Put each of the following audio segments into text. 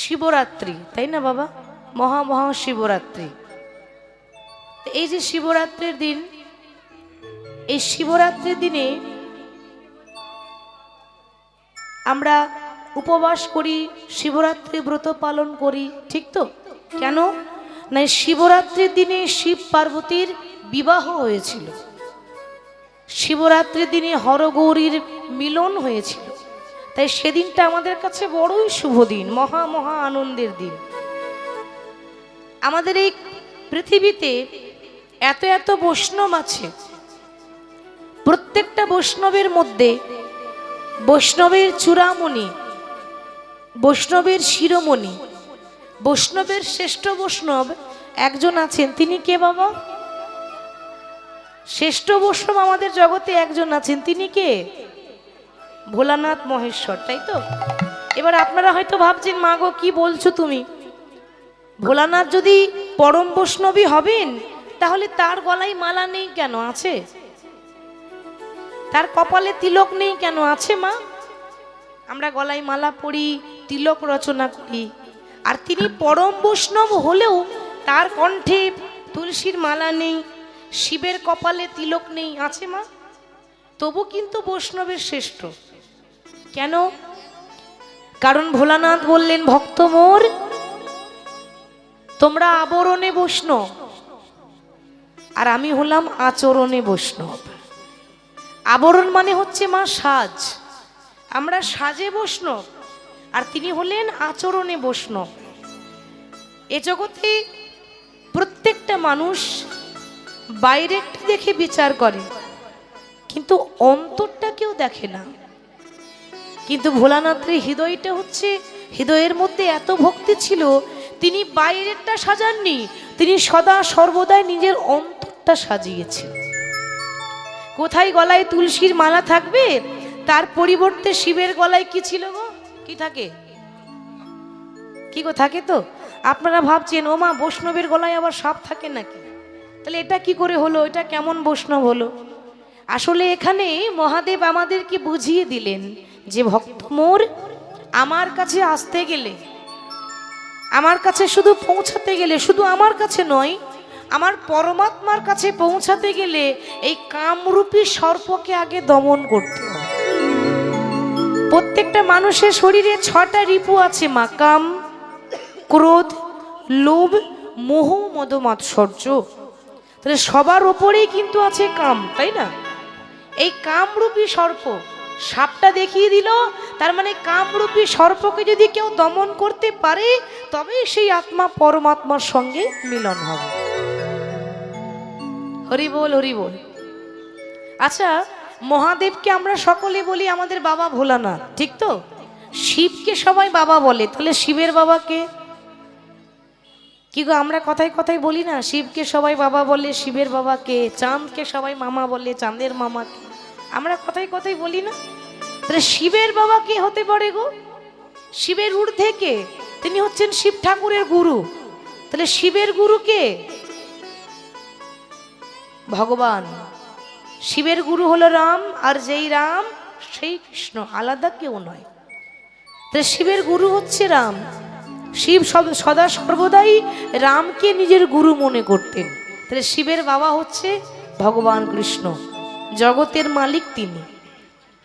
শিবরাত্রি, তাই না বাবা? মহা মহা শিবরাত্রি। এই যে শিবরাত্রির দিন, এই শিবরাত্রির দিনে আমরা উপবাস করি, শিবরাত্রি ব্রত পালন করি, ঠিক তো? কেন না, শিবরাত্রির দিনে শিব পার্বতীর বিবাহ হয়েছিল, শিবরাত্রির দিনে হরগৌরীর মিলন হয়েছিল। তাই সেদিনটা আমাদের কাছে বড়ই শুভ দিন, মহা মহা আনন্দের দিন। আমাদের এই পৃথিবীতে এত এত বৈষ্ণব আছে, প্রত্যেকটা বৈষ্ণবের মধ্যে বৈষ্ণবের চূড়ামণি, বৈষ্ণবের শিরোমণি, বৈষ্ণবের শ্রেষ্ঠ বৈষ্ণব একজন আছেন। তিনি কে বাবা? শ্রেষ্ঠ বৈষ্ণব আমাদের জগতে একজন আছেন, তিনি কে? ভোলানাথ মহেশ্বর, তাই তো? এবার আপনারা হয়তো ভাবছেন, মা গো কি বলছো তুমি? ভোলানাথ যদি পরম বৈষ্ণবী হবেন, তাহলে তার গলায় মালা নেই কেন? আছে। তার কপালে তিলক নেই কেন? আছে মা। আমরা গলায় মালা পরি, তিলক রচনা করি, আর তিনি পরম বৈষ্ণব হলেও তার কণ্ঠে তুলসীর মালা নেই, শিবের কপালে তিলক নেই। আছে মা? তবু কিন্তু বৈষ্ণবের শ্রেষ্ঠ। কেন? কারণ ভোলানাথ বললেন, ভক্ত মোর তোমরা আবরণে বৈষ্ণব, আর আমি হলাম আচরণে বৈষ্ণব। আবরণ মানে হচ্ছে মা সাজ, আমরা সাজে বৈষ্ণব, আর তিনি হলেন আচরণে বৈষ্ণব। এ জগতে প্রত্যেকটা মানুষ বাইরেরটা দেখে বিচার করে, কিন্তু অন্তরটা কেউ দেখে না। কিন্তু ভোলানাথের হৃদয়টা হচ্ছে, হৃদয়ের মধ্যে এত ভক্তি ছিল, তিনি বাইরেরটা সাজাননি, তিনি সদা সর্বদাই নিজের অন্তরটা সাজিয়েছেন। কোথায় গলায় তুলসীর মালা থাকবে, তার পরিবর্তে শিবের গলায় কি ছিল গো? কি থাকে? কি গো থাকে তো? আপনারা ভাবছেন, ও মা বৈষ্ণবের গলায় আবার সাপ থাকে নাকি? তাহলে এটা কি করে হলো? এটা কেমন বৈষ্ণব হলো? আসলে এখানে মহাদেব আমাদেরকে বুঝিয়ে দিলেন যে ভক্ত মোর আমার কাছে আসতে গেলে, আমার কাছে শুধু পৌঁছাতে গেলে, শুধু আমার কাছে নয়, আমার পরমাত্মার কাছে পৌঁছাতে গেলে এই কামরূপী সর্পকে আগে দমন করতে হবে। প্রত্যেকটা মানুষের শরীরে 6টা রিপু আছে মা, কাম, ক্রোধ, লোভ, মোহ, মদ, মাৎসর্য। তাহলে সবার উপরেই কিন্তু আছে কাম, তাই না? এই কামরূপী সর্প, সাপটা দেখিয়ে দিল, তার মানে কামরূপী সর্পকে যদি কেউ দমন করতে পারে, তবেই সেই আত্মা পরমাত্মার সঙ্গে মিলন হবে। হরি বল, হরি বল। আচ্ছা, মহাদেবকে আমরা সকলে বলি আমাদের বাবা ভোলানাথ, ঠিক তো? শিবকে সবাই বাবা বলে, তাহলে শিবের বাবাকে কি গো? আমরা কথায় কথায় বলি না, শিবকে সবাই বাবা বলে, শিবের বাবাকে। চাঁদকে সবাই মামা বলে, চাঁদের মামাকে। আমরা কথায় কথায় বলি না? তাহলে শিবের বাবা কে হতে পারে গো? শিবের ঊর্ধ্বে কে? তিনি হচ্ছেন শিব ঠাকুরের গুরু। তাহলে শিবের গুরু কে? ভগবান। শিবের গুরু হলো রাম, আর যেই রাম সেই কৃষ্ণ, আলাদা কেউ নয়। তাহলে শিবের গুরু হচ্ছে রাম। শিব সদা সর্বদাই রামকে নিজের গুরু মনে করতেন। তাহলে শিবের বাবা হচ্ছে ভগবান কৃষ্ণ, জগতের মালিক তিনি।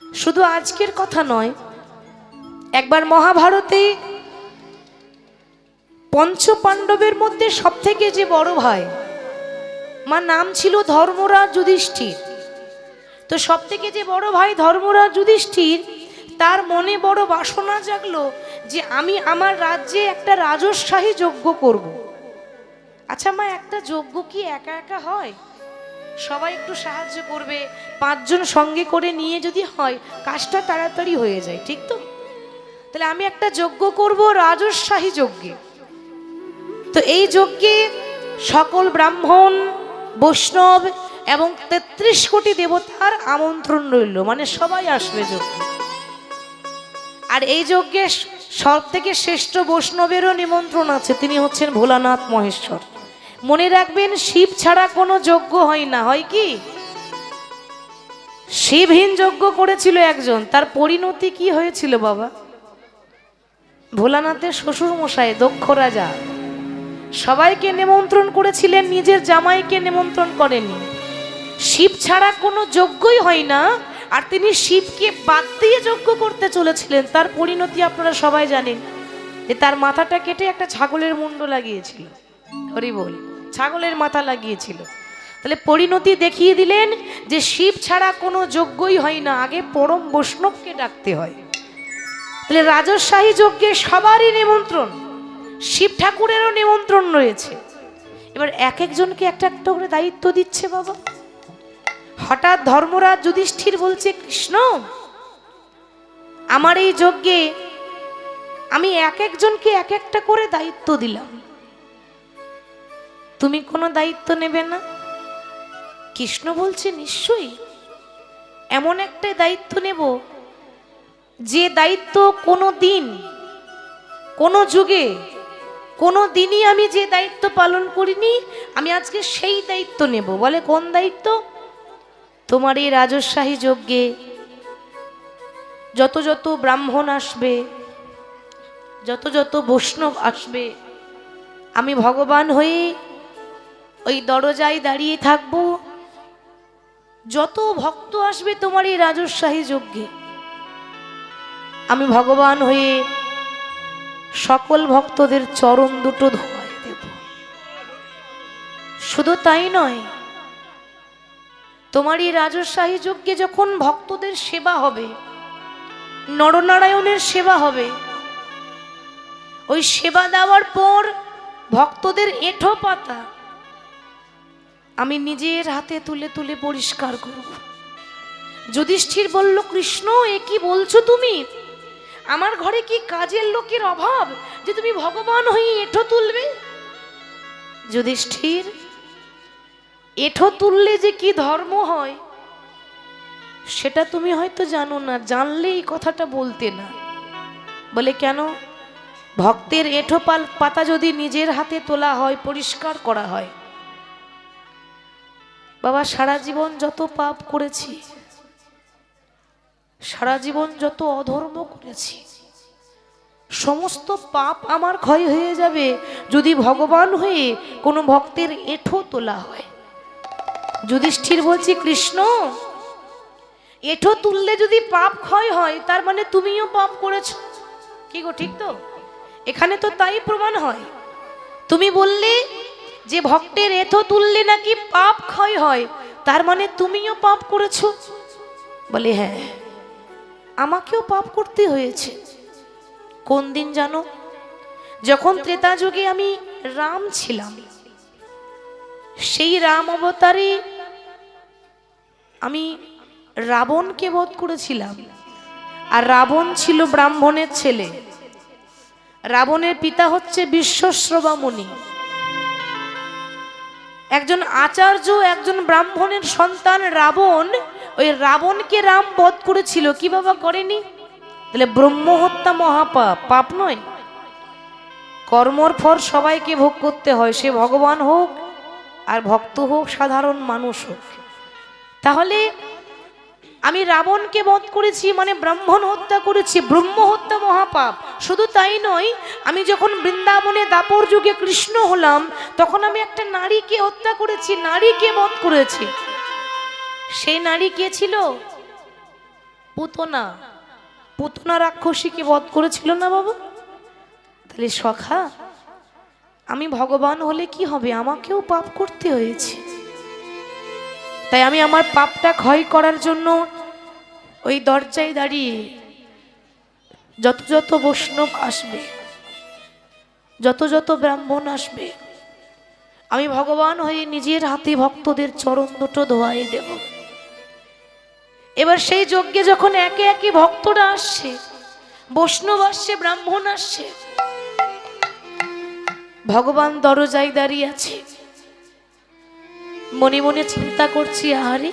শুধু আজকের কথা নয়, একবার মহাভারতে পঞ্চপাণ্ডবের মধ্যে সব থেকে যে বড় ভাই, মা নাম ছিল ধর্মরাজ যুধিষ্ঠির। তো সব থেকে যে বড় ভাই ধর্মরাজ যুধিষ্ঠির, তার মনে বড় বাসনা জাগলো যে আমি আমার রাজ্যে একটা রাজস্বাহী যজ্ঞ করব। আচ্ছা মা, একটা যজ্ঞ কি একা একা হয়? সবাই একটু সাহায্য করবে, 5 জন সঙ্গে করে নিয়ে যদি হয়, কাজটা তাড়াতাড়ি হয়ে যায়, ঠিক তো? তাহলে আমি একটা যজ্ঞ করব, রাজস্বাহী যজ্ঞে। তো এই যজ্ঞে সকল ব্রাহ্মণ, বৈষ্ণব এবং 33 কোটি দেবতার আমন্ত্রণ রইল, মানে সবাই আসবে যজ্ঞে। আর এই যজ্ঞে সব থেকে শ্রেষ্ঠ বৈষ্ণবেরও নিমন্ত্রণ আছে, তিনি হচ্ছেন ভোলানাথ মহেশ্বর। মনে রাখবেন, শিব ছাড়া কোনো যজ্ঞ হয় না। হয় কি? শিবহীন যজ্ঞ করেছিল একজন, তার পরিণতি কি হয়েছিল বাবা? ভোলানাথের শ্বশুর মশাই দক্ষ রাজা সবাইকে নিমন্ত্রণ করেছিলেন, নিজের জামাইকে নিমন্ত্রণ করেনি। শিব ছাড়া কোনো যজ্ঞই হয় না, আর তিনি শিবকে বাদ দিয়ে যজ্ঞ করতে চলেছিলেন। তার পরিণতি আপনারা সবাই জানেন, যে তার মাথাটা কেটে একটা ছাগলের মুন্ড লাগিয়েছিল। হরি বল, ছাগলের মাথা লাগিয়েছিল। তাহলে পরিণতি দেখিয়ে দিলেন যে শিব ছাড়া কোনো যজ্ঞই হয় না, আগে পরম বৈষ্ণবকে ডাকতে হয়। তাহলে রাজশাহী যজ্ঞে সবারই নিমন্ত্রণ, শিব ঠাকুরেরও নিমন্ত্রণ রয়েছে। এবার এক একজনকে একটা একটা করে দায়িত্ব দিচ্ছে বাবা। হঠাৎ ধর্মরাজ যুধিষ্ঠির বলছে, কৃষ্ণ আমার এই যজ্ঞে আমি এক একজনকে এক একটা করে দায়িত্ব দিলাম, তুমি কোনো দায়িত্ব নেবে না? কৃষ্ণ বলছে, নিশ্চয়ই, এমন একটা দায়িত্ব নেব যে দায়িত্ব কোনো দিন, কোনো যুগে, কোনো দিনই আমি যে দায়িত্ব পালন করিনি, আমি আজকে সেই দায়িত্ব নেব। বলে, কোন দায়িত্ব? তোমার এই রাজশাহী যজ্ঞে যত যত ব্রাহ্মণ আসবে, যত যত বৈষ্ণব আসবে, আমি ভগবান হয়ে ওই দরজায় দাঁড়িয়ে থাকবো। যত ভক্ত আসবে তোমার এই রাজশাহী যজ্ঞে, আমি ভগবান হয়ে সকল ভক্তদের চরণ দুটো ধোয়াই দেব। শুধু তাই নয়, তোমার এই রাজশাহী যজ্ঞে যখন ভক্তদের সেবা হবে, নরনারায়ণের সেবা হবে, ওই সেবা দেওয়ার পর ভক্তদের এঁঠো পাতা আমি নিজের হাতে তুলে তুলে পরিষ্কার করব। যুধিষ্ঠির বলল, কৃষ্ণ এ কি বলছো তুমি? আমার ঘরে কি কাজের লোকের অভাব যে তুমি ভগবান হয়ে এঁঠো তুলবে? যুধিষ্ঠির, এঁঠো তুললে যে কি ধর্ম হয় সেটা তুমি হয়তো জানো না, জানলে এই কথাটা বলতে না। বলে, কেন? ভক্তের এঁঠো পাতা যদি নিজের হাতে তোলা হয়, পরিষ্কার করা হয়, বাবা সারা জীবন যত পাপ করেছি, সারা জীবন যত অধর্ম করেছি, সমস্ত পাপ আমার ক্ষয় হয়ে যাবে যদি ভগবান হয়ে কোনো ভক্তের এঁঠো তোলা হয়। যুধিষ্ঠির বলছি, কৃষ্ণ এঁঠো তুললে যদি পাপ ক্ষয় হয়, তার মানে তুমিও পাপ করেছো। কি গো, ঠিক তো? এখানে তো তাই প্রমাণ হয়। তুমি বললে যে ভক্তের এঁঠো তুললে নাকি পাপ ক্ষয় হয়, তার মানে তুমিও পাপ করেছো। বলে, হ্যাঁ, আমাকেও পাপ করতে হয়েছে। কোন দিন জানো? যখন ত্রেতা যুগে আমি রাম ছিলাম, সেই রাম অবতারে আমি রাবণকে বধ করেছিলাম। আর রাবণ ছিল ব্রাহ্মণের ছেলে। রাবণের পিতা হচ্ছে বিশ্বশ্রবা মুনি, একজন আচার্য, একজন ব্রাহ্মণের সন্তান রাবণ। ওই রাবণকে রাম বধ করেছিল। কি বাবা করেনি? তাহলে ব্রহ্মহত্যা মহাপাপ, পাপ নয়? কর্মর ফল সবাইকে ভোগ করতে হয়, সে ভগবান হোক আর ভক্ত হোক, সাধারণ মানুষ হোক। তাহলে আমি রাবণকে বধ করেছি, মানে ব্রাহ্মণ হত্যা করেছি, ব্রহ্ম হত্যা মহাপাপ। শুধু তাই নয়, আমি যখন বৃন্দাবনে দাপর যুগে কৃষ্ণ হলাম, তখন আমি একটা নারীকে হত্যা করেছি, নারীকে বধ করেছি। সেই নারী কে ছিল? পুতনা। পুতনা রাক্ষসীকে বধ করেছিল না বাবা? তাহলে সখা, আমি ভগবান হলে কি হবে? আমাকেও পাপ করতে হয়েছে। তাই আমি আমার পাপটা ক্ষয় করার জন্য ওই দরজায় দাঁড়িয়ে যত যত বৈষ্ণব আসবে, যত যত ব্রাহ্মণ আসবে, আমি ভগবান হয়ে নিজের হাতে ভক্তদের চরণ দুটো ধোয়াই দেব। এবার সেই যজ্ঞে যখন একে একে ভক্তরা আসছে, বৈষ্ণব আসছে, ব্রাহ্মণ আসছে, ভগবান দরজায় দাঁড়িয়ে আছে। মনে মনে চিন্তা করছি, আহারে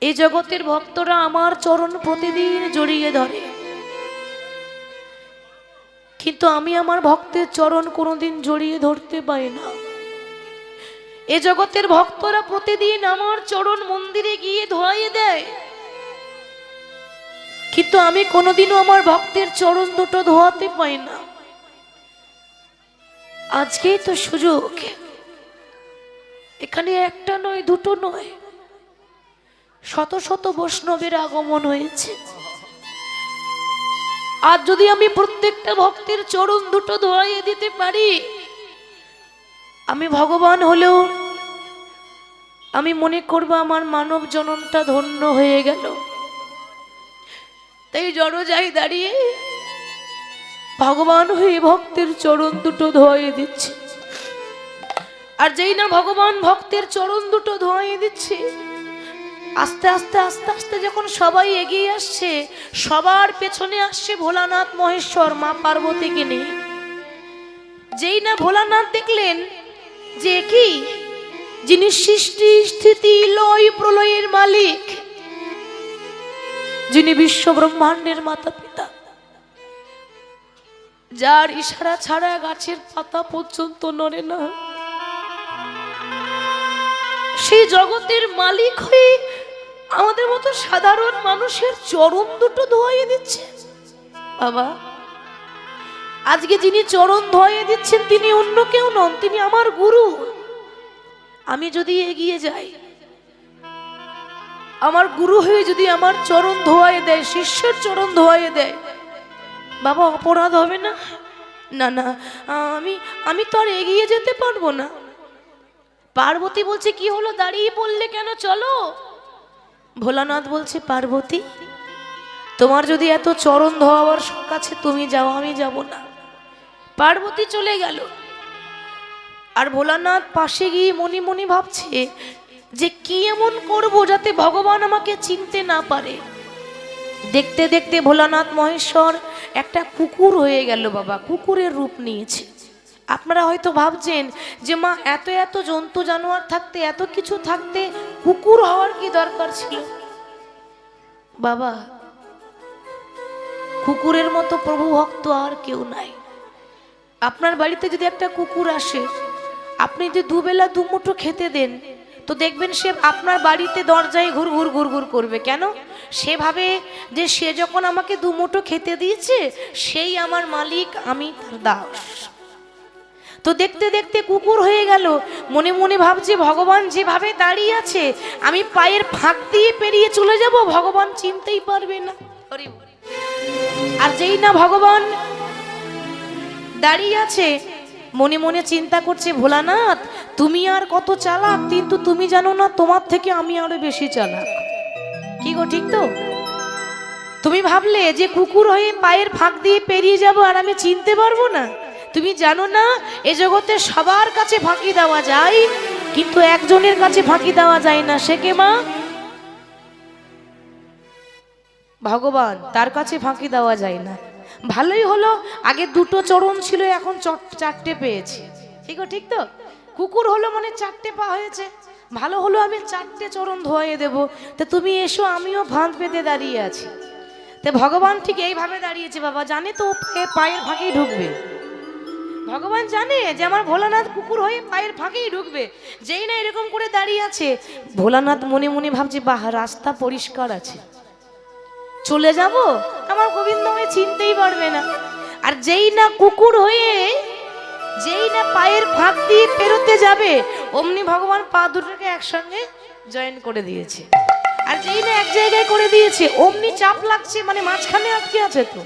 এই জগতের ভক্তরা আমার চরণ প্রতিদিন জড়িয়ে ধরে, কিন্তু আমি আমার ভক্তের চরণ কোনোদিন জড়িয়ে ধরতে পাই না। এ জগতের ভক্তরা প্রতিদিন আমার চরণ মন্দিরে গিয়ে ধোয়াইয়ে দেয়, কিন্তু আমি কোনোদিনও আমার ভক্তের চরণ দুটো ধোয়াতে পাই না। আজকেই তো সুযোগ, এখানে একটা নয় দুটো নয়, শত শত বৈষ্ণবের আগমন হয়েছে। আর যদি আমি প্রত্যেকটা ভক্তের চরণ দুটো ধোয়াইয়ে দিতে পারি, আমি ভগবান হলেও আমি মনে করব আমার মানব জননটা ধন্য হয়ে গেল। তাই জড়জাই দাঁড়িয়ে ভগবান হয়ে ভক্তের চরণ দুটো ধোয়াইয়ে দিচ্ছে। আর যেই না ভগবান ভক্তের চরণ দুটো ধোয়াইয়ে দিচ্ছে, আস্তে আস্তে আস্তে আস্তে যখন সবাই এগিয়ে আসছে, সবার পেছনে আসছে ভোলানাথ মহেশ্বর মা পার্বতীকে নিয়ে। যেই না ভোলানাথ দেখলেন যে কি, যিনি সৃষ্টি স্থিতি লয় প্রলয়ের মালিক, যিনি বিশ্ব ব্রহ্মাণ্ডের মাতা পিতা, যার ইশারা ছাড়া গাছের পাতা পর্যন্ত নড়ে না, সেই জগতের মালিক হয়ে আমাদের মতো সাধারণ মানুষের চরণ দুটো ধোয়াইয়ে দিচ্ছে। বাবা, আজকে যিনি চরণ ধোয়াইয়ে দিচ্ছেন তিনি অন্য কেউ নন, তিনি আমার গুরু। আমি যদি এগিয়ে যাই, আমার গুরু হয়ে যদি আমার চরণ ধোয়াইয়ে দেয়, শিষ্যের চরণ ধোয়াইয়ে দেয়, বাবা অপরাধ হবে না? না না, আমি তো আর এগিয়ে যেতে পারবো না। পার্বতী বলছে কি হলো, দাঁড়িয়ে পড়লে কেন, চলো। ভোলানাথ বলছে পার্বতী, তোমার যদি এত চরণ ধোয়াবার শখ আছে তুমি যাও, আমি যাব না। পার্বতী চলে গেল। আর ভোলানাথ পাশে গিয়ে মনে মনে ভাবছে যে কি এমন করব যাতে ভগবান আমাকে চিনতে না পারে। দেখতে দেখতে ভোলানাথ মহেশ্বর একটা কুকুর হয়ে গেল। বাবা, কুকুরের রূপ নিয়েছে। আপনারা হয়তো ভাবছেন যে মা, এত এত জন্তু জানোয়ার থাকতে, এত কিছু থাকতে কুকুর হওয়ার কি দরকার ছিল? বাবা, কুকুরের মতো প্রভু ভক্ত আর কেউ নাই। আপনার বাড়িতে যদি একটা কুকুর আসে, আপনি যদি দুবেলা দুমুঠো খেতে দেন, তো দেখবেন সে আপনার বাড়িতে দরজায় ঘুর ঘুর ঘুর ঘুর করবে। কেন? সে ভাবে যে সে যখন আমাকে দুমুঠো খেতে দিয়েছে, সেই আমার মালিক, আমি তার দাস। তো দেখতে দেখতে কুকুর হয়ে গেল। মনে মনে ভাবছে ভগবান যেভাবে দাঁড়িয়ে আছে, আমি পায়ের ফাঁক দিয়ে পেরিয়ে চলে যাব, ভগবান চিনতেই পারবে না। আর যেই না ভগবান দাঁড়িয়ে আছে, মনে মনে চিন্তা করছে ভোলানাথ তুমি আর কত চালাক, কিন্তু তুমি জানো না তোমার থেকে আমি আরো বেশি চালাক। কি গো, ঠিক তো? তুমি ভাবলে যে কুকুর হয়ে পায়ের ফাঁক দিয়ে পেরিয়ে যাব আর আমি চিনতে পারবো না। তুমি জানো না এ জগতে সবার কাছে ফাঁকি দেওয়া যায়, কিন্তু একজনের কাছে ফাঁকি দেওয়া যায় না। সে কে মা? ভগবান, তার কাছে ফাঁকি দেওয়া যায় না। ভালোই হলো, আগে দুটো চরণ ছিল, এখন চারটে পেয়েছি। ঠিক তো? কুকুর হলো মানে চারটে পা হয়েছে। ভালো হলো, আমি চারটে চরণ ধোয়াইয়ে দেবো। তা তুমি এসো, আমিও ফাঁদ পেতে দাঁড়িয়ে আছি। তা ভগবান ঠিক এইভাবে দাঁড়িয়েছে। বাবা জানে তো পায়ের ফাঁকেই ঢুকবে। ভগবান জানে যে আমার ভোলানাথ কুকুর হয়ে পায়ের ফাঁকেই ঢুকবে। যেই না এরকম করে দাঁড়িয়ে আছে, ভোলানাথ মনে মনে ভাবছে বাহ, রাস্তা পরিষ্কার আছে, চলে যাব, আমার গোবিন্দ আমায় চিনতেই পারবে না। আর যেই না কুকুর হয়ে, যেই না পায়ের ফাঁক দিয়ে পেরোতে যাবে, অমনি ভগবান পা দুটোকে একসঙ্গে জয়েন করে দিয়েছে। আর যেই না এক জায়গায় করে দিয়েছে, অমনি চাপ লাগছে, মানে মাঝখানে আটকে আছে। তো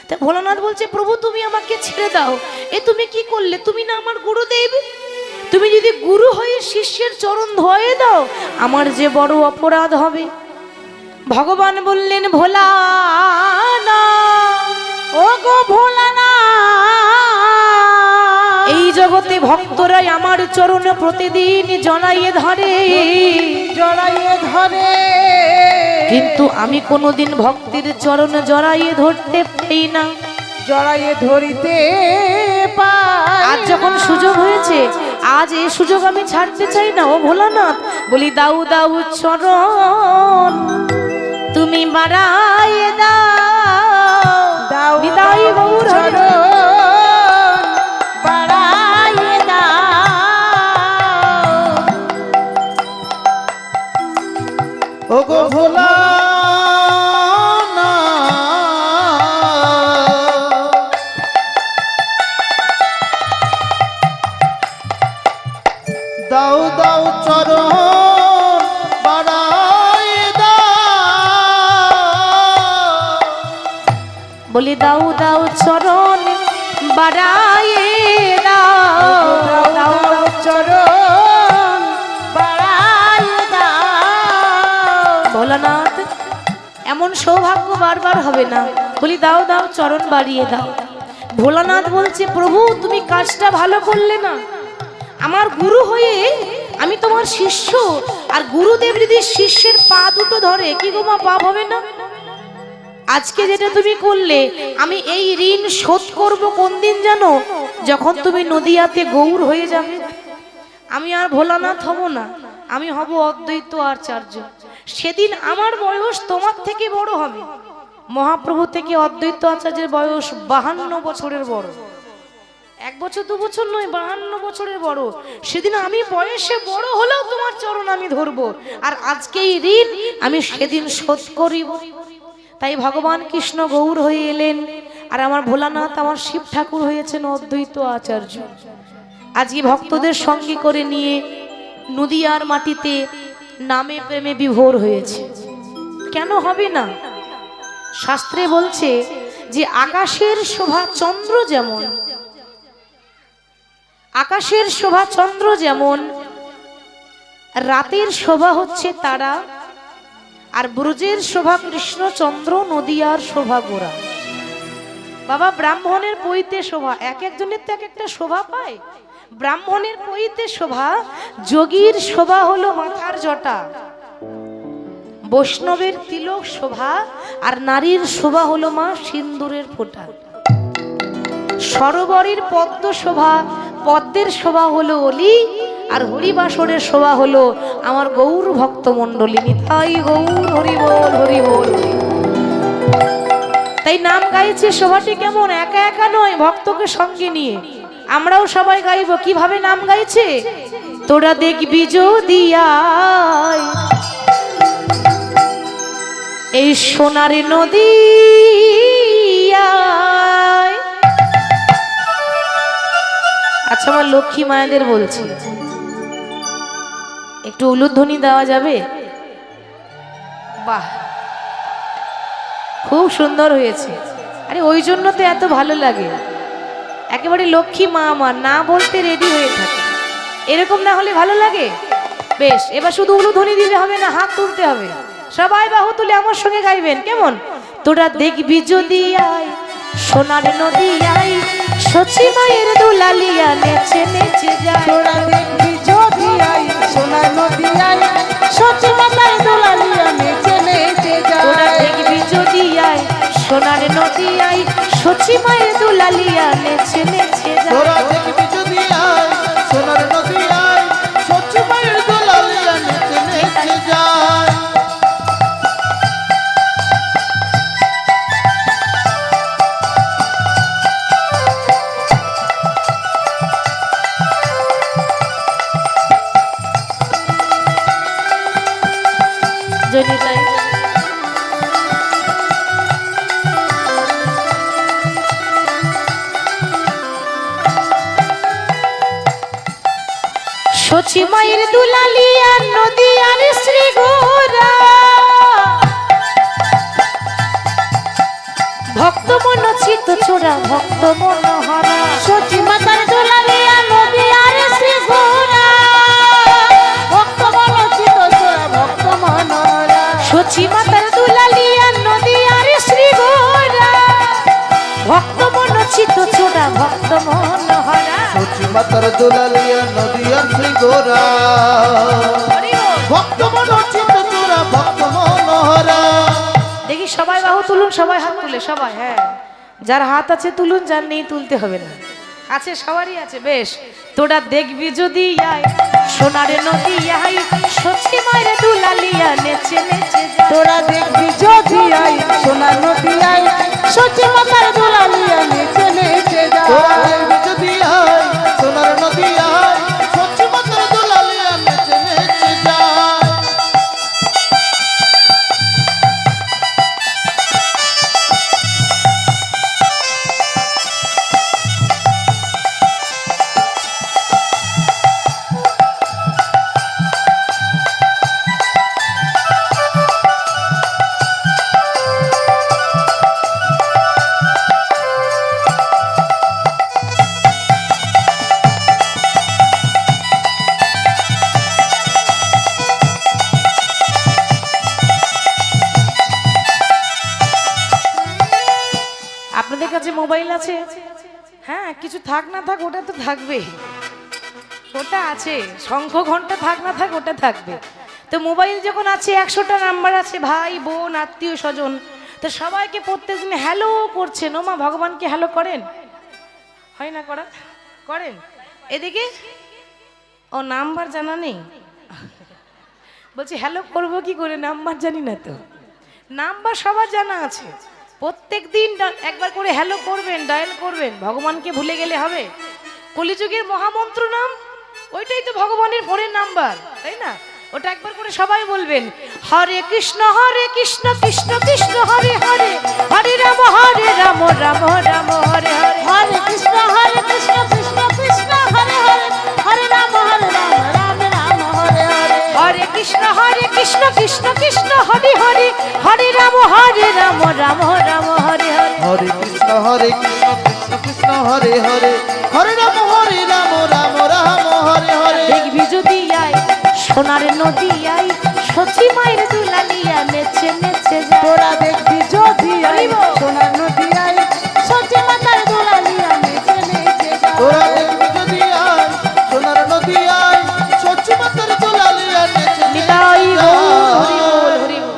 তা ভোলানাথ বলছে প্রভু তুমি আমাকে ছেড়ে দাও। এ তুমি কি করলে? তুমি না আমার গুরুদেব, তুমি যদি গুরু হয়ে শিষ্যের চরণ ধোয়াইয়ে দাও, আমার যে বড় অপরাধ হবে। ভগবান বললেন ভোলানা, ও গো ভোলানা, এই জগতে ভক্তরাই আমার চরণ প্রতিদিন জড়াইয়ে ধরে, কিন্তু আমি কোনোদিন ভক্তির চরণ জড়াইয়ে ধরতে পারি না, জড়াইয়ে ধরিতে পাই। আজ যখন সুযোগ হয়েছে, আজ এই সুযোগ আমি ছাড়তে চাই না। ও ভোলানাথ, বলি দাও দাও চরণ তুমি বাড়াইয়ে দাও, বিদায় গৌর বাড়াইয়ে দাও। ও গো ভোলানাথ, বলি দাও দাও চরণ বাড়ায়ে দাও, দাও দাও চরণ বাড়াই দাও। ভোলানাথ এমন সৌভাগ্য বারবার হবে না, বলি দাও দাও চরণ বাড়িয়ে দাও। ভোলানাথ বলছে প্রভু তুমি কাজটা ভালো করলে না, আমার গুরু হয়ে আমি তোমার শিষ্য, আর গুরুদেব যদি শিষ্যের পা দুটো ধরে কি গো মা পাপ হবে না? আজকে যেটা তুমি করলে আমি এই ঋণ শোধ করব কোন দিন জানো? যখন তুমি নদিয়াতে গৌর হয়ে যাবে। আমি আর ভোলানাথ হব না, আমি হব অদ্বৈত আচার্য। সেদিন আমার বয়স তোমার থেকে বড় হবে। মহাপ্রভু থেকে অদ্বৈত আচার্যের বয়স 52 বছরের বড়, 1 বছর 2 বছর নয়, 52 বছরের বড়। সেদিন আমি বয়সে বড় হলেও তোমার চরণ আমি ধরবো, আর আজকে এই ঋণ আমি সেদিন শোধ করিব। তাই ভগবান কৃষ্ণ গৌর হয়ে এলেন, আর আমার ভোলানাথ আমার শিব ঠাকুর হয়েছেন অদ্বৈত আচার্য। আজকে ভক্তদের সঙ্গে করে নিয়ে নদিয়ার মাটিতে নামে প্রেমে বিভোর হয়েছে। কেন হবে না? শাস্ত্রে বলছে যে আকাশের শোভা চন্দ্র যেমন, আকাশের শোভা চন্দ্র যেমন, রাতের শোভা হচ্ছে তারা, আর ব্রজের শোভা কৃষ্ণচন্দ্র, নদিয়ার শোভা গোরা। বাবা ব্রাহ্মণের পৈতে শোভা, এক একজনের তো এক একটা শোভা পায়। ব্রাহ্মণের পৈতে শোভা, যোগীর শোভা হলো মাথার জটা, বৈষ্ণবের তিলক শোভা, আর নারীর শোভা হলো মা সিন্দুরের ফোঁটা। সরোবরের পদ্ম শোভা, পদ্মের শোভা হলো অলি, আর হরিবাসরের শোভা হলো আমার গৌর ভক্ত মণ্ডলী। নিতাই গৌর হরি বল হরি বল। তাই নাম গাইছে, শোভাটি কেমন? একা একা নয়, ভক্তকে সঙ্গে নিয়ে। আমরাও সবাই গাইব। কিভাবে নাম গাইছে? তোরা দেখবি যদি আয় এই সোনার নদী, আচ্ছা আমার লক্ষ্মী মায়েদের বলছি, একটু উলুধ্বনি দেওয়া যাবে? বাহ, খুব সুন্দর হয়েছে। আরে ওই জন্য তো এত ভালো লাগে, একেবারে লক্ষ্মী মা আমার না বলতে রেডি হয়ে থাকে। এরকম না হলে ভালো লাগে? বেশ, এবার শুধু উলুধ্বনি দিলে হবে না, হাত তুলতে হবে। সবাই বাহু তুলে আমার সঙ্গে গাইবেন। কেমন? তোরা দেখবি যদি আয় সোনার নদী আয়, সচি মায়ের দুলালিয়া নেচে নেচে যায়। তোরা দেখবি যদি আই সোনার নদী আই, সচি মাতার দুলালিয়া নেচে নেচে তোরা যায়। দেখবি যদি আয় সোনার নদী আয়, সচি মায়ের দুলালিয়া নেচে নেচে যায়। তোরা দেখবি যদি আয় সোনার নদী আয়, সচ্চি মায়ের দোলালিয়া নেচে নেচে যায়। জনিতাই সচি মায়ের দুলালিয়া নদী আর শ্রী গোরা, ভক্ত মন চিত ছোড়া ভক্ত মনোহরা। সচি মাতার দুলালিয়া নদী আর শ্রী ঘোরা, ভক্ত মনোচিত চোরা ভক্ত মনোহরা। সচি মাতার দুলালিয়া নদী আর শ্রী গোরা, ভক্ত মন চিত ছোড়া ভক্ত মনোহরা। সচ্চি মাতার দোলালিয়া নদী আর শ্রী গোরা, ভক্ত মনোচিত চোরা ভক্ত মনোহরা। দেখি সবাই বাহু তুলুন, সবাই হাত তুলে, সবাই। হ্যাঁ, যার হাত আছে তুলুন, যার নেই তুলতে হবে না। আছে, সবারই আছে। বেশ, তোরা দেখবি যদি আয় সোনার নদী আয়, সচি মায়ের দুলালিয়া নেচে নেচে যায়। তোরা দেখবি যদি আই সোনার নদী আই, সচি মাতার দুলালিয়া নেচে নেচে তোরা যায়। দেখবি যদি আয় সোনার নদী আয়, সচ্চি মাতার দোলালিয়া নেচে নেচে যায়। আপনাদের কাছে মোবাইল আছে? হ্যাঁ, কিছু থাক না থাক ওটা তো থাকবে, ওটা আছে। শঙ্খ ঘন্টা থাক না থাক ওটা থাকবে। তো মোবাইল যখন আছে, 100টা নাম্বার আছে, ভাই বোন আত্মীয় স্বজন, তো সবাইকে প্রত্যেকদিন হ্যালো করছেন। ও মা, ভগবানকে হ্যালো করেন? হয় না করা? করেন? এদিকে ও নাম্বার জানা নেই, বলছি হ্যালো করবো কি করে, নাম্বার জানি না তো। নাম্বার সবার জানা আছে, প্রত্যেক দিন একবার করে হ্যালো করবেন, ডায়াল করবেন। ভগবানকে ভুলে গেলে হবে? কলিযুগের মহামন্ত্র নাম, ওইটাই তো ভগবানের ফোনের নাম্বার, তাই না? ওটা একবার করে সবাই বলবেন, হরে কৃষ্ণ কৃষ্ণ কৃষ্ণ হরে হরে, হরে রাম রাম রাম হরে হরে। হরে কৃষ্ণ কৃষ্ণ কৃষ্ণ হরে হরে, হরে রাম রাম রাম হরে হরে। হরে কৃষ্ণ কৃষ্ণ কৃষ্ণ হরে হরে, হরে রাম রাম রাম হরে হরে। হরে কৃষ্ণ কৃষ্ণ কৃষ্ণ হরে হরে, হরে রাম রাম রাম হরে হরে। দেখবি যদি আয় সোনার নদী আয়, সচি মায়ের দুলালিয়া নেচে নেচে যায়। তোরা দেখবি যদি আই সোনার নদী আই, সচি মাতার দোলালিয়া নেচে নেচে যায়। তোরা দেখবি যদি আয় সোনার নদী আয়, সচ্চি মাতার দোলালিয়া নেচে নিতাই গৌর হরি বল, হরি বল।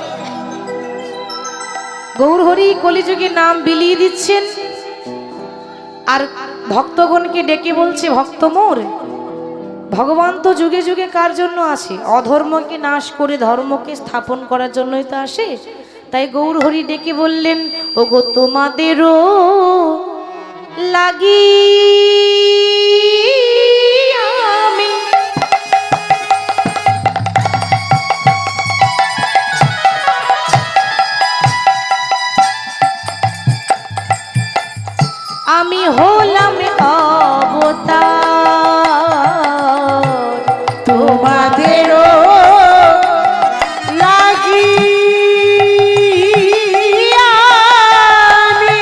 গৌর হরি কলিযুগে নাম বিলিয়ে দিচ্ছেন, আর ভক্তগণকে ডেকে বলছে, ভক্ত মোর, ভগবান তো যুগে যুগে কার জন্য আসে? অধর্মকে নাশ করে ধর্মকে স্থাপন করার জন্যই তো আসে। তাই গৌর হরি ডেকে বললেন, ও গো তোমাদেরও লাগি আমি আমি হলাম অবতার, তোমাদেরও লাগি আমি,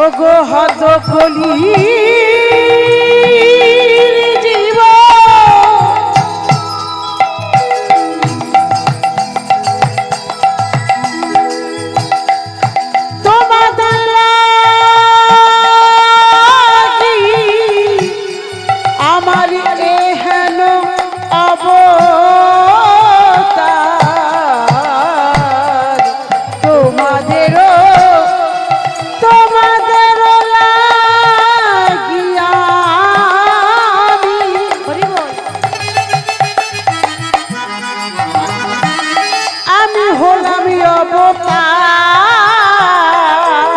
ওগো হত কলি জীব, তোমাদের লাগি আমার এহেন অবতার। তোমাদেরও লাগি আমি, হরি বল। আমি হলাম অবতার।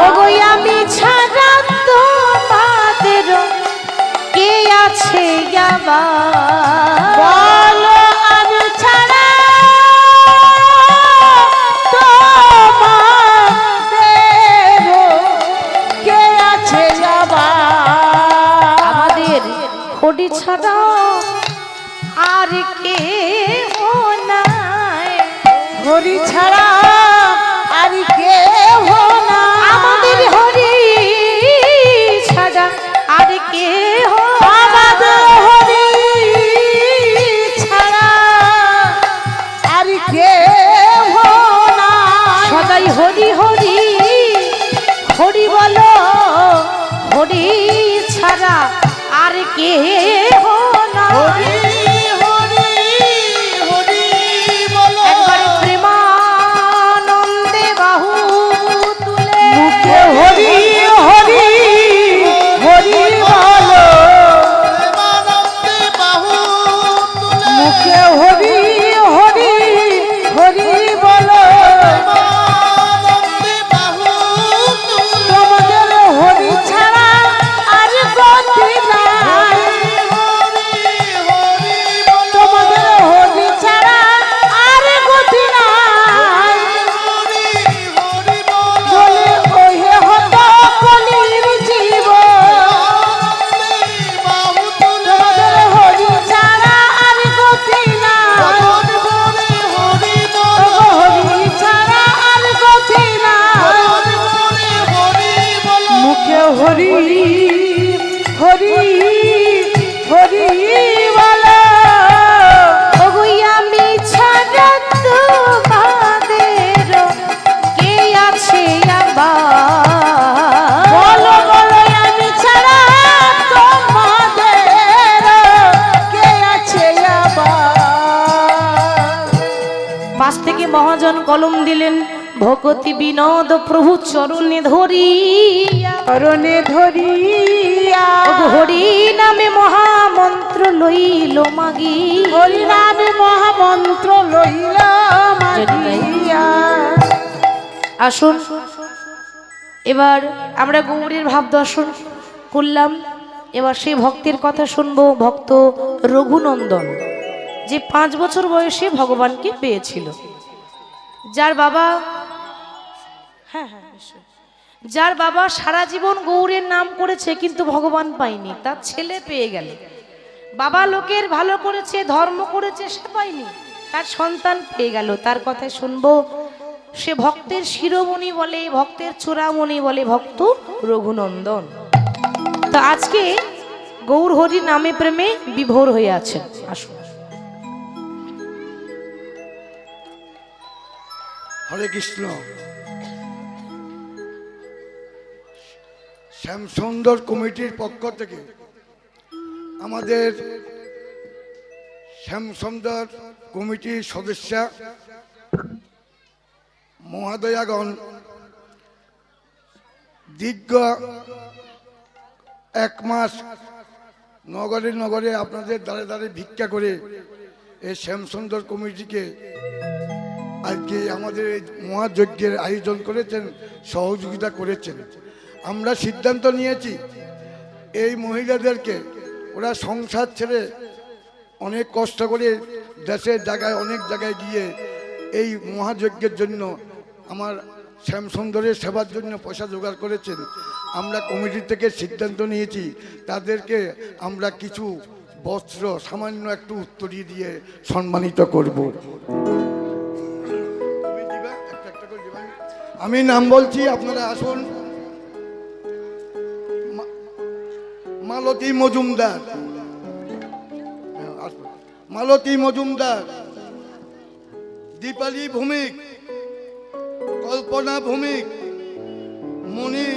ওগো আমি ছাড়া তোমাদের কে আছে আবার? বলো আমি ছাড়া তোমাদেরও কে আছে আবার? আমাদের হরি ছাড়া আর কে নাই, হরি ছাড়া আর কেহ না। আমাদের হরি ছাড়া আর কে আমাদের হরি ছাড়া আর কেহ না। সদাই হরি হরি হরি বলো, হরি ছাড়া আর কে হরি হরি হরি বলো। একবারে প্রেমানন্দে বাহু তুলে মুখে হরি হরি হরি বলো, প্রেমানন্দে বাহু তুলে। মুখে হরি হরি হরি বলো। প্রেমানন্দে বাহু তুলে। তোমাদের হরি ছাড়া আর গতি নাই। পাশ থেকে মহাজন কলম দিলেন, ভকতি বিনোদ প্রভু চরণে ধরিয়া, চরণে ধরিয়া হরি নামে মহামন্ত্র লইল মাগি, হরি নামে মহামন্ত্র লইল মাগিয়া। আসুন এবার আমরা গৌরীর ভাব দর্শন করলাম। এবার সেই ভক্তের কথা শুনবো, ভক্ত রঘুনন্দন, যে 5 বছর বয়সে ভগবানকে পেয়েছিল, যার বাবা যার বাবা সারা জীবন গৌরের নাম করেছে কিন্তু ভগবান পায়নি, তার ছেলে পেয়ে গেল। বাবা লোকের ভালো করেছে, ধর্ম করেছে, সে পায়নি, তার সন্তান পেয়ে গেল। তার কথাই শুনবো। সে ভক্তের শিরোমণি বলে, ভক্তের চূড়ামণি বলে ভক্ত রঘুনন্দন। তো আজকে গৌর হরি নামে প্রেমে বিভোর হয়ে আছেন। আসুন। হরে কৃষ্ণ। শ্যামসুন্দর কমিটির পক্ষ থেকে আমাদের শ্যামসুন্দর কমিটির সদস্যা মহাদয়াগণ দীর্ঘ 1 মাস নগরে নগরে আপনাদের দ্বারে দ্বারে ভিক্ষা করে এই শ্যামসুন্দর কমিটিকে আজকে আমাদের এই মহাযজ্ঞের আয়োজন করেছেন, সহযোগিতা করেছেন। আমরা সিদ্ধান্ত নিয়েছি এই মহিলাদেরকে, ওরা সংসার ছেড়ে অনেক কষ্ট করে দেশের জায়গায় অনেক জায়গায় গিয়ে এই মহাযজ্ঞের জন্য আমার শ্যামসুন্দরের সেবার জন্য পয়সা জোগাড় করেছেন। আমরা কমিটি থেকে সিদ্ধান্ত নিয়েছি তাদেরকে আমরা কিছু বস্ত্র সামান্য একটু উত্তরীয় দিয়ে সম্মানিত করব। আমি নাম বলছি, আপনারা আসুন। মালতী মজুমদার, মালতী মজুমদার, দীপালি ভৌমিক, কল্পনা ভৌমিক, মণি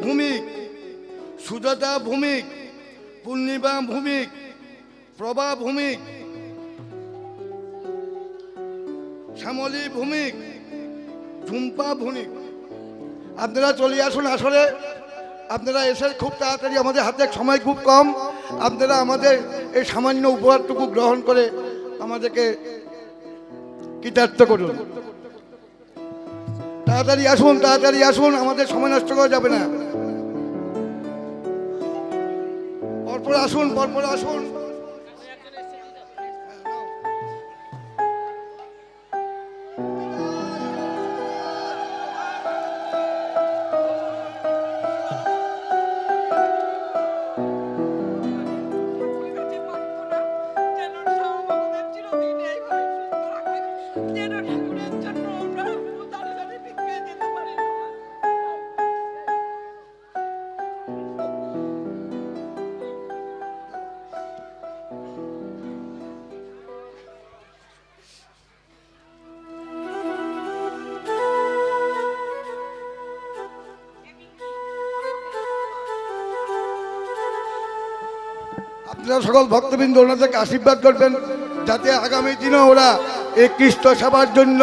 ভৌমিক, সুজাতা ভৌমিক, পূর্ণিমা ভৌমিক, প্রভা ভৌমিক, শ্যামলী ভৌমিক, ঝুম্পা ভৌমিক। আপনারা চলে আসুন আসলে। আপনারা এসে খুব তাড়াতাড়ি, আমাদের হাতে সময় খুব কম, আপনারা আমাদের এই সামান্য উপহারটুকু গ্রহণ করে আমাদেরকে কৃতার্থ করুন। তাড়াতাড়ি আসুন, তাড়াতাড়ি আসুন, আমাদের সময় নষ্ট করা যাবে না। পরপর আসুন, পরপর আসুন। আপনারা সকল ভক্তবৃন্দ ওনাদেরকে আশীর্বাদ করবেন যাতে আগামী দিনে ওরা এই কৃষ্ণ সেবার জন্য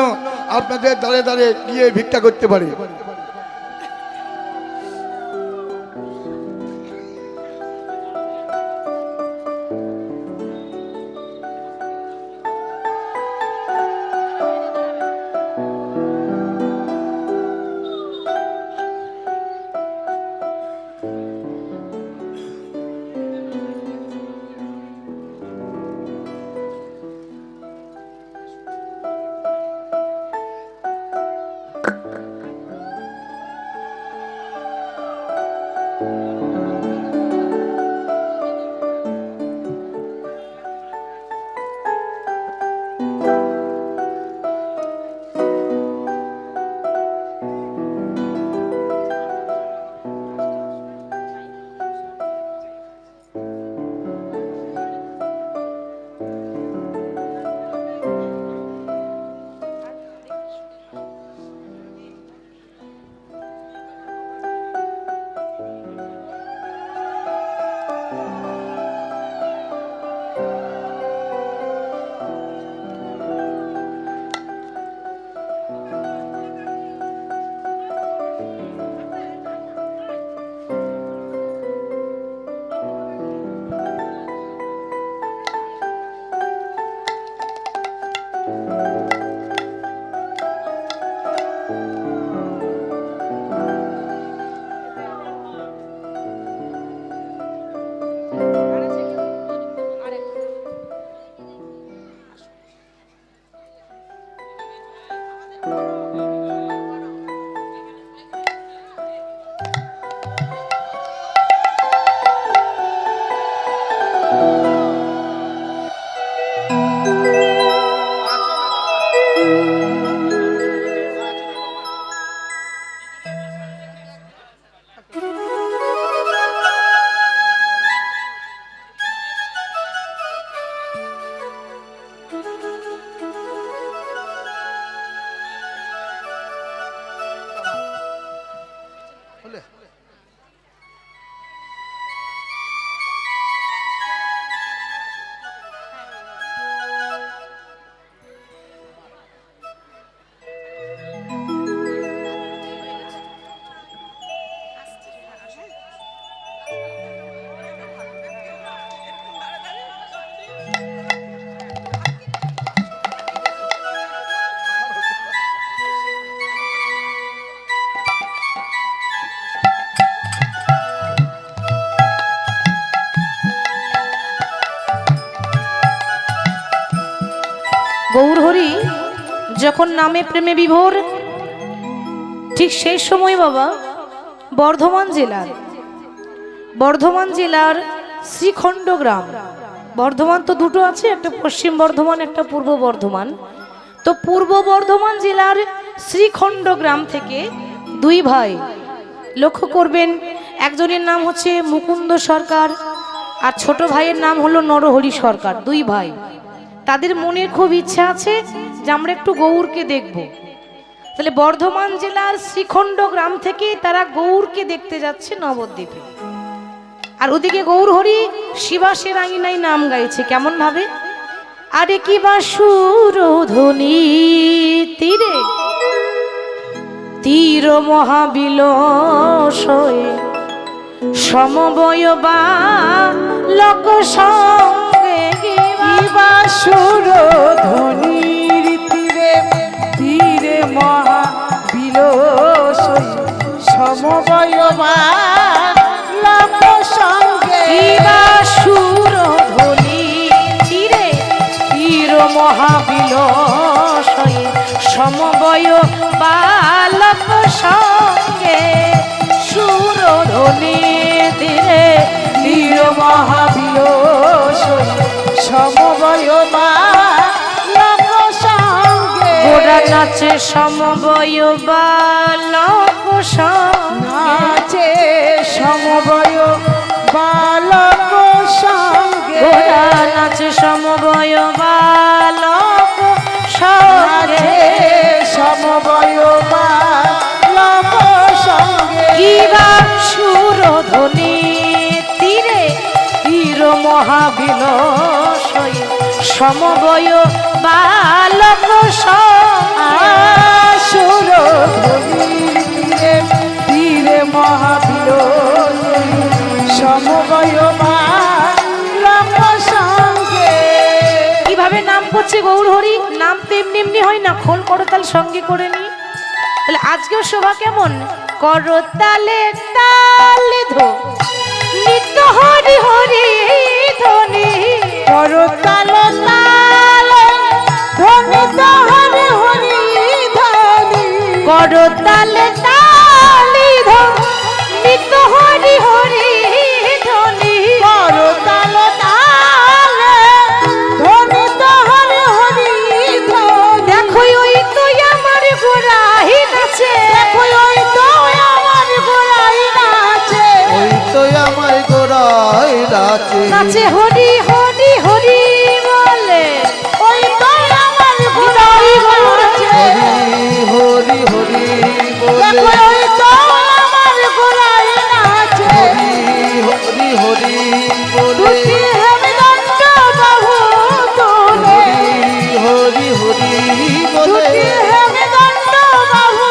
আপনাদের দ্বারে দ্বারে গিয়ে ভিক্ষা করতে পারে। গৌর হরি যখন নামে প্রেমে বিভোর, ঠিক সেই সময় বাবা বর্ধমান জেলার শ্রীখণ্ড গ্রাম, বর্ধমান তো দুটো আছে, একটা পশ্চিম বর্ধমান একটা পূর্ব বর্ধমান, তো পূর্ব বর্ধমান জেলার শ্রীখণ্ড গ্রাম থেকে দুই ভাই, লক্ষ্য করবেন একজনের নাম হচ্ছে মুকুন্দ সরকার আর ছোট ভাইয়ের নাম হলো নরহরি সরকার, দুই ভাই। তাদের মনের খুব ইচ্ছা আছে যে আমরা একটু গৌরকে দেখব। তাহলে বর্ধমান জেলার শ্রীখণ্ড গ্রাম থেকে তারা গৌরকে দেখতে যাচ্ছে নবদ্বীপে। আর ওদিকে গৌর হরি শিবাসের আঙিনায় নাম গাইছে, কেমন ভাবে, আরে কি বা সুরধ্বনি তীরে তীর মহাবিলসয়ে সমবয় বা লোক সঙ্গে কিবা সুরধ্বনির তীরে তীরে মহাবিলসই সমবয়বা লোক সঙ্গে কিবা সুরধ্বনি তীরে তীর মহাবিলসয়ে সমবয় বা লোক সঙ্গে সুরধ্বনি তীরে তীর মহাবিলসই সমবয়বা লোক সঙ্গে গোরা নাচে সমবয় বা লোক সঙ্গে নাচে সমবয় বালক সঙ্গে গোরা নাচে সমবয় বা লোক সঙ্গে সমবয় বালক সঙ্গে কিবা সুরধ্বনি তীরে তীর মহাবিলসয়ে সমবয় বালক সঙ্গে সুরধ্বনির তীরে মহাবিলসই সমবয় বালক সঙ্গে কিভাবে নাম করছে গৌর হরি, নাম তো এমনি এমনি হয় না, খোল করতাল সঙ্গে করে নি। তাহলে আজকেও শোভা কেমন, করতালে তালে ধো নিত্য হরি হরি ধ্বনি, করতাল তালে ধ্বনিত হরি হরি ধ্বনি করতালে তালি ধো নিত্য হরি হরি ধ্বনি, করতাল তালে ধ্বনিত হরি হরি ধ্বনি দেখো ওই তো আমার গোড়াই নাচে, দেখো ওই তো আমার গোড়াই নাচে ওই তো আমার গোড়ায় নাচে নাচে হরি হরি হরি বলে, ওই তো আমার গোড়াই নাচে হরি হরি বলে দেখো ওই তো আমার গোড়াই নাচে হরি হরি বলে দুটি হেমদণ্ড বাহু তোলে হরি হরি বলে দুটি হেমদণ্ড বাহু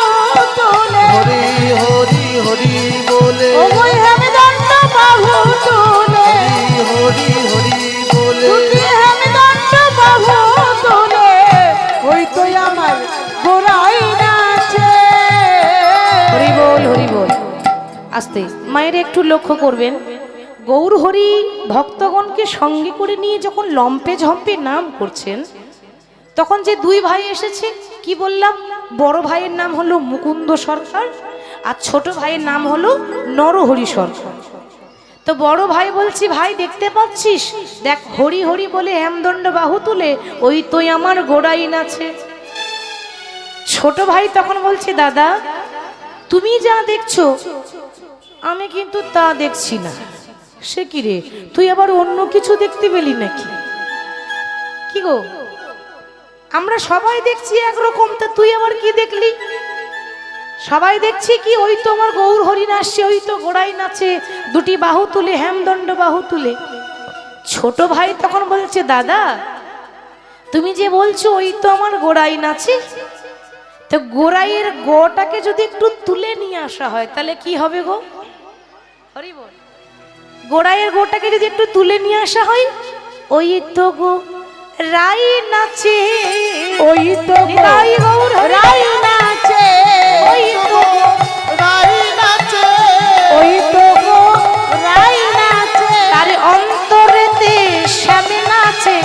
তোলে হরি হরি হরি বলে ওই হেমদণ্ড বাহু তোলে হরি হরি বলে দুটি হেমদণ্ড বাহু তোলে ওই তো আমার গোড়াই নাচে হরি বল হরি বল। আস্তে মায়ের একটু লক্ষ্য করবেন, গৌর হরি ভক্তগণকে সঙ্গে করে নিয়ে যখন লম্পে ঝম্পে নাম করছেন, তখন যে দুই ভাই এসেছে কি বললাম, বড় ভাইয়ের নাম হলো মুকুন্দ সরকার আর ছোট ভাইয়ের নাম হলো নরহরি সরকার। তো বড় ভাই বলছি, ভাই দেখতে পাচ্ছিস, দেখ হরি হরি বলে হেমদণ্ড বাহু তুলে ওই তোই আমার গোড়াই নাচে। ছোট ভাই তখন বলছে দাদা তুমি যা দেখছো আমি কিন্তু তা দেখছি না। সে কি রে, তুই আবার অন্য কিছু দেখতে পেলি নাকি? কি গো, আমরা সবাই দেখছি একরকম, তা তুই আবার কি দেখলি? সবাই দেখছি কি, ওই তো আমার গৌর হরিণ আসছে, ওই তো গোড়াই নাচে দুটি বাহু তুলে, হেমদণ্ড বাহু তুলে। ছোট ভাই তখন বলছে দাদা তুমি যে বলছো ওই তো আমার গোড়াই নাচে, তো গোড়াইয়ের গোটাকে যদি একটু তুলে নিয়ে আসা হয় তাহলে কি হবে গো? হরি বল। গোড়াইয়ের গোটাকে যদি একটু তুলে নিয়ে আসা হয়, ওই তো গো রাই নাচে, ওই তো রাই গৌর হরি, রাই নাচে, ওই তো গো, রাই নাচে, ওই তো গো রাই নাচে, তার অন্তরেতে শ্যামে নাচে,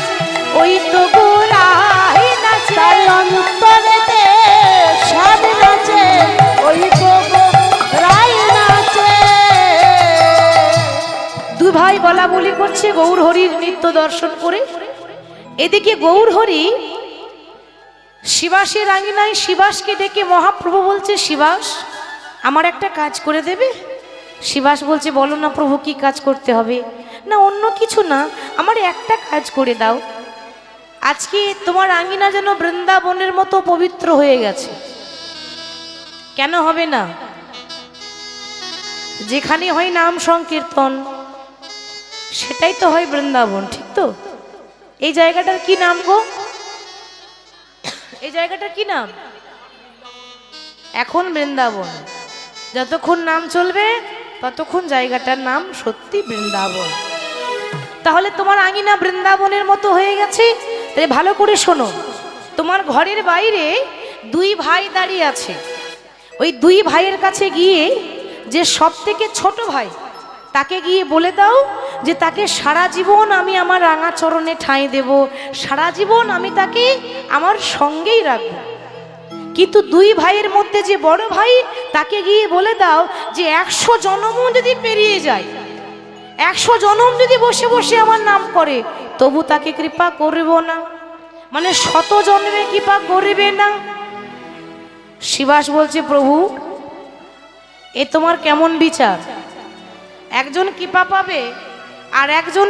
ওই তো গো রাই নাচে, তার অন্তরেতে সব নাচে, ওই তো গো রাই নাচে। দু ভাই বলা বলি করছে গৌর হরির নৃত্য দর্শন করে। এদিকে গৌর হরি শিবাসের আঙিনায় শিবাসকে ডেকে মহাপ্রভু বলছে শিবাস আমার একটা কাজ করে দেবে? শিবাস বলছে বলো না প্রভু, কি কাজ করতে হবে? না অন্য কিছু না, আমার একটা কাজ করে দাও। আজকে তোমার আঙিনা যেন বৃন্দাবনের মতো পবিত্র হয়ে গেছে। কেন হবে না? যেখানে হয় নাম সংকীর্তন সেটাই তো হয় বৃন্দাবন, ঠিক তো? এই জায়গাটার কি নাম গো? এই জায়গাটার কি নাম? এখন বৃন্দাবন। যতক্ষণ নাম চলবে ততক্ষণ জায়গাটার নাম সত্যি বৃন্দাবন। তাহলে তোমার আঙিনা বৃন্দাবনের মতো হয়ে গেছে। তাহলে ভালো করে শোনো, তোমার ঘরের বাইরে দুই ভাই দাঁড়িয়ে আছে। ওই দুই ভাইয়ের কাছে গিয়ে যে সব থেকে ছোট ভাই তাকে গিয়ে বলে দাও যে তাকে সারা জীবন আমি আমার রাঙা চরণে ঠাঁই দেব, সারা জীবন আমি তাকে আমার সঙ্গেই রাখবো। কিন্তু দুই ভাইয়ের মধ্যে যে বড় ভাই তাকে গিয়ে বলে দাও যে 100 জন্মও যদি পেরিয়ে যায়, 100 জন্ম যদি বসে বসে আমার নাম করে তবু তাকে কৃপা করব না, মানে 100 জন্মে কৃপা করবে না। শিবাস বলছে প্রভু এ তোমার কেমন বিচার? একজন কৃপা পাবে আর একজন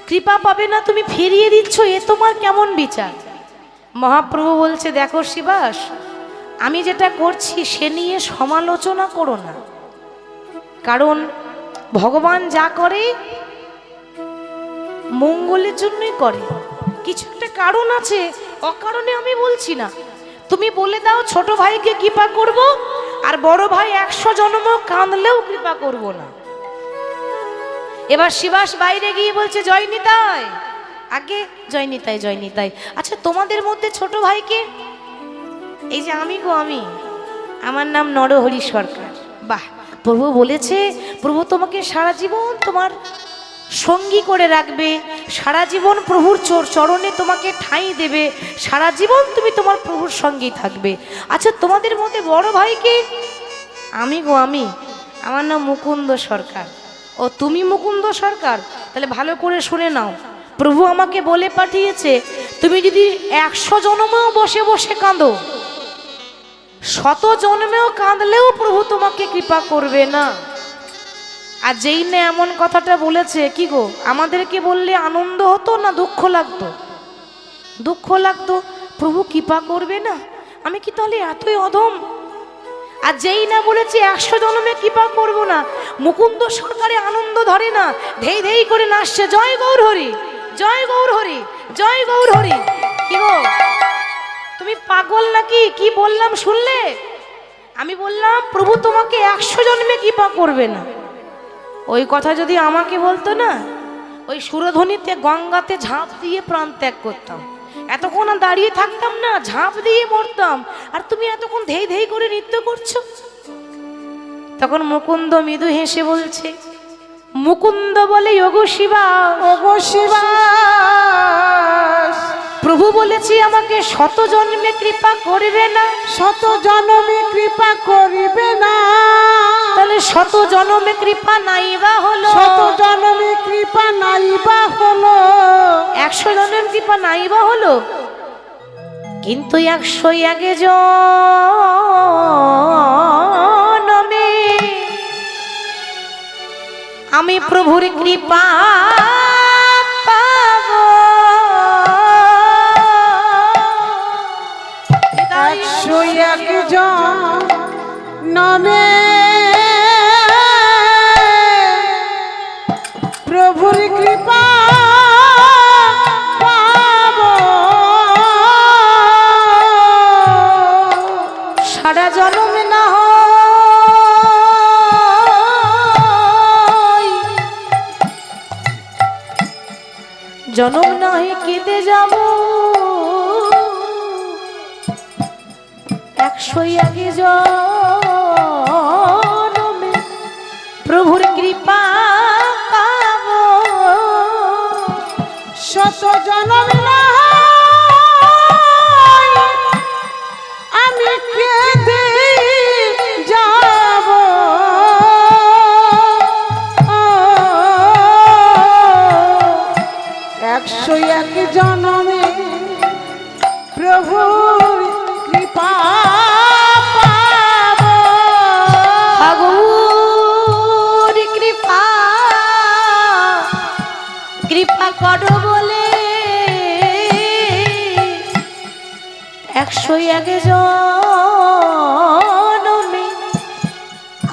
কৃপা পাবে না, তুমি ফিরিয়ে দিচ্ছ, এ তোমার কেমন বিচার? মহাপ্রভু বলছে দেখো শিবাস, আমি যেটা করছি সে নিয়ে সমালোচনা করো না, কারণ ভগবান যা করে মঙ্গলের জন্যই করে, কিছু একটা কারণ আছে, অকারণে আমি বলছি না। তুমি বলে দাও ছোট ভাইকে কৃপা করব আর বড় ভাই 100 জন্ম কাঁদলেও কৃপা করব না। এবার শিবাস বাইরে গিয়ে বলছে জয় নিতাই, আগে জয় নিতাই, জয় নিতাই। আচ্ছা তোমাদের মধ্যে ছোট ভাইকে? এই যে আমি গো, আমি, আমার নাম নরহরি সরকার। বাহ, প্রভু বলেছে প্রভু তোমাকে সারা জীবন তোমার সঙ্গী করে রাখবে, সারা জীবন প্রভুর চরণে তোমাকে ঠাঁই দেবে, সারা জীবন তুমি তোমার প্রভুর সঙ্গেই থাকবে। আচ্ছা তোমাদের মধ্যে বড় ভাইকে? আমি গো, আমি, আমার নাম মুকুন্দ সরকার। ও তুমি মুকুন্দ সরকার? তাহলে ভালো করে শুনে নাও, প্রভু আমাকে বলে পাঠিয়েছে তুমি যদি 100 জন্মেও বসে বসে কাঁদো, 100 জন্মেও কাঁদলেও প্রভু তোমাকে কৃপা করবে না। আর যেই না এমন কথাটা বলেছে, কি গো আমাদেরকে বললে আনন্দ হতো না দুঃখ লাগতো? দুঃখ লাগতো, প্রভু কৃপা করবে না, আমি কি তাহলে এতই অধম? আর যেই না বলেছে 100 জন্মে কৃপা করব না, মুকুন্দ সরকারে আনন্দ ধরে না, ধেই ধেই করে নাচছে জয় গৌর হরি, জয় গৌর হরি, জয় গৌর হরি। কি গো তুমি পাগল নাকি? কি বললাম শুনলে? আমি বললাম প্রভু তোমাকে 100 জন্মে কৃপা করবে না। ওই কথা যদি আমাকে বলতো না, ওই সুরধ্বনিতে গঙ্গাতে ঝাঁপ দিয়ে প্রাণ ত্যাগ করতাম, এতক্ষণ দাঁড়িয়ে থাকতাম না, ঝাঁপ দিয়ে মরতাম। আর তুমি এতক্ষণ ধেই ধেই করে নৃত্য করছো। তখন মুকুন্দ মৃদু হেসে বলছে, মুকুন্দ বলে ওগো শিবা, ওগো শিবা, প্রভু বলেছি আমাকে 100 জন্মে কৃপা করবে না, 100 জন্মে কৃপা করিবে না। তাহলে 100 জন্মে কৃপা নাইবা হলো, 100 জন্মে কৃপা নাইবা হলো, 100 জন্মের কৃপা নাইবা হলো। কিন্তু 101 জনমে আমি প্রভুর কৃপা পাব। 101 জনমে প্রভুর কৃপা পাব। সারা জনম না হয়, জনম না হয় কেঁদে যাব। 101 জনমে প্রভুর কৃপা পাব। শত জনম না হয় আমি কেঁদে যাব। 101 জনমে প্রভুর কৃপা পাব। ঠাকুর কৃপা কৃপা করো বলে 101 জনমে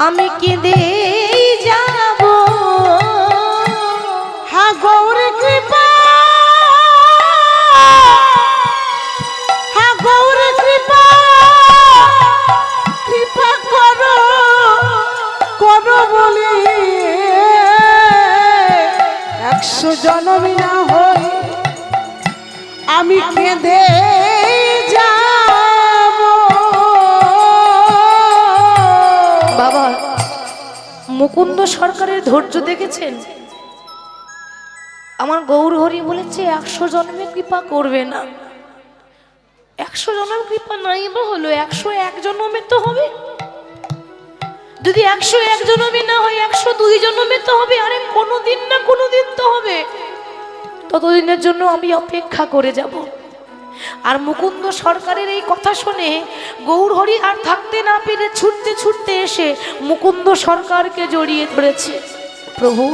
আমি কেঁদে যাব। হা গৌর কৃপা, হা গৌর কৃপা, কৃপা করো করো বলে 100 জনম না হয় আমি কেঁদে যাব। বাবা মুকুন্দ সরকারের ধৈর্য দেখেছেন? আমার গৌরহরি বলেছে 100 জন্মে কৃপা করবে না। 100 জন্ম কৃপা নাই বা হলো, 101 জন্মে তো হবে। যদি 101 জন্মে না হয় 102 জন্মে তো হবে। আরে কোনোদিন না কোনোদিন তো হবে। ততদিনের জন্য আমি অপেক্ষা করে যাব। আর মুকুন্দ সরকারের এই কথা শুনে গৌরহরি আর থাকতে না পেরে ছুটতে ছুটতে এসে মুকুন্দ সরকারকে জড়িয়ে ধরেছে। প্রভু,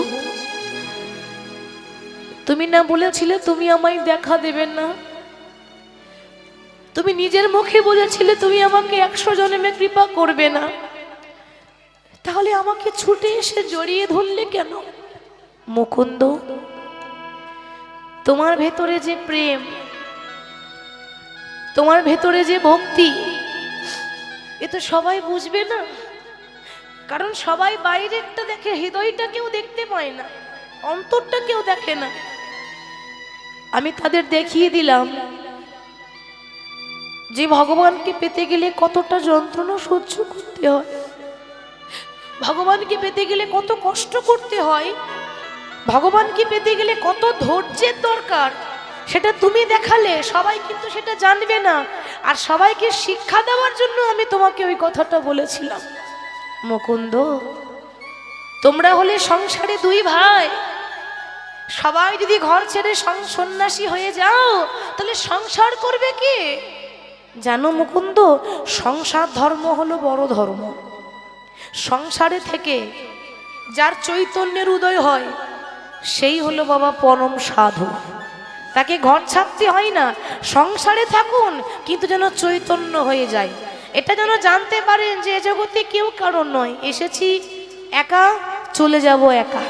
তুমি না বলেছিলে তুমি আমায় দেখা দেবেন না? তুমি নিজের মুখে বলেছিলে তুমি আমাকে 100 জন্মে কৃপা করবে না, তাহলে আমাকে ছুটে এসে জড়িয়ে ধরলে কেন? মুকুন্দ, তোমার ভেতরে যে প্রেম, তোমার ভেতরে যে ভক্তি, এ তো সবাই বুঝবে না। কারণ সবাই বাইরেরটা দেখে, হৃদয়টা কেউ দেখতে পায় না, অন্তরটা কেউ দেখে না। আমি তাদের দেখিয়ে দিলাম যে ভগবানকে পেতে গেলে কতটা যন্ত্রণা সহ্য করতে হয়, ভগবানকে পেতে গেলে কত কষ্ট করতে হয়, ভগবানকে পেতে গেলে কত ধৈর্যের দরকার। সেটা তুমি দেখালে, সবাই কিন্তু সেটা জানবে না। আর সবাইকে শিক্ষা দেওয়ার জন্য আমি তোমাকে ওই কথাটা বলেছিলাম। মুকুন্দ, তোমরা হলে সংসারে 2 ভাই, সবাই যদি ঘর ছেড়ে সন্ন্যাসী হয়ে যাও তাহলে সংসার করবে কে? জানো মুকুন্দ, সংসার ধর্ম হলো বড় ধর্ম। সংসারে থেকে যার চৈতন্যের উদয় হয় সেই হলো বাবা পরম সাধু। তাকে ঘর ছাড়তে হয় না, সংসারে থাকুন কিন্তু যেন চৈতন্য হয়ে যায়। এটা যেন জানতে পারেন যে এ জগতে কেউ কারণ নয়, এসেছি একা, চলে যাব একা।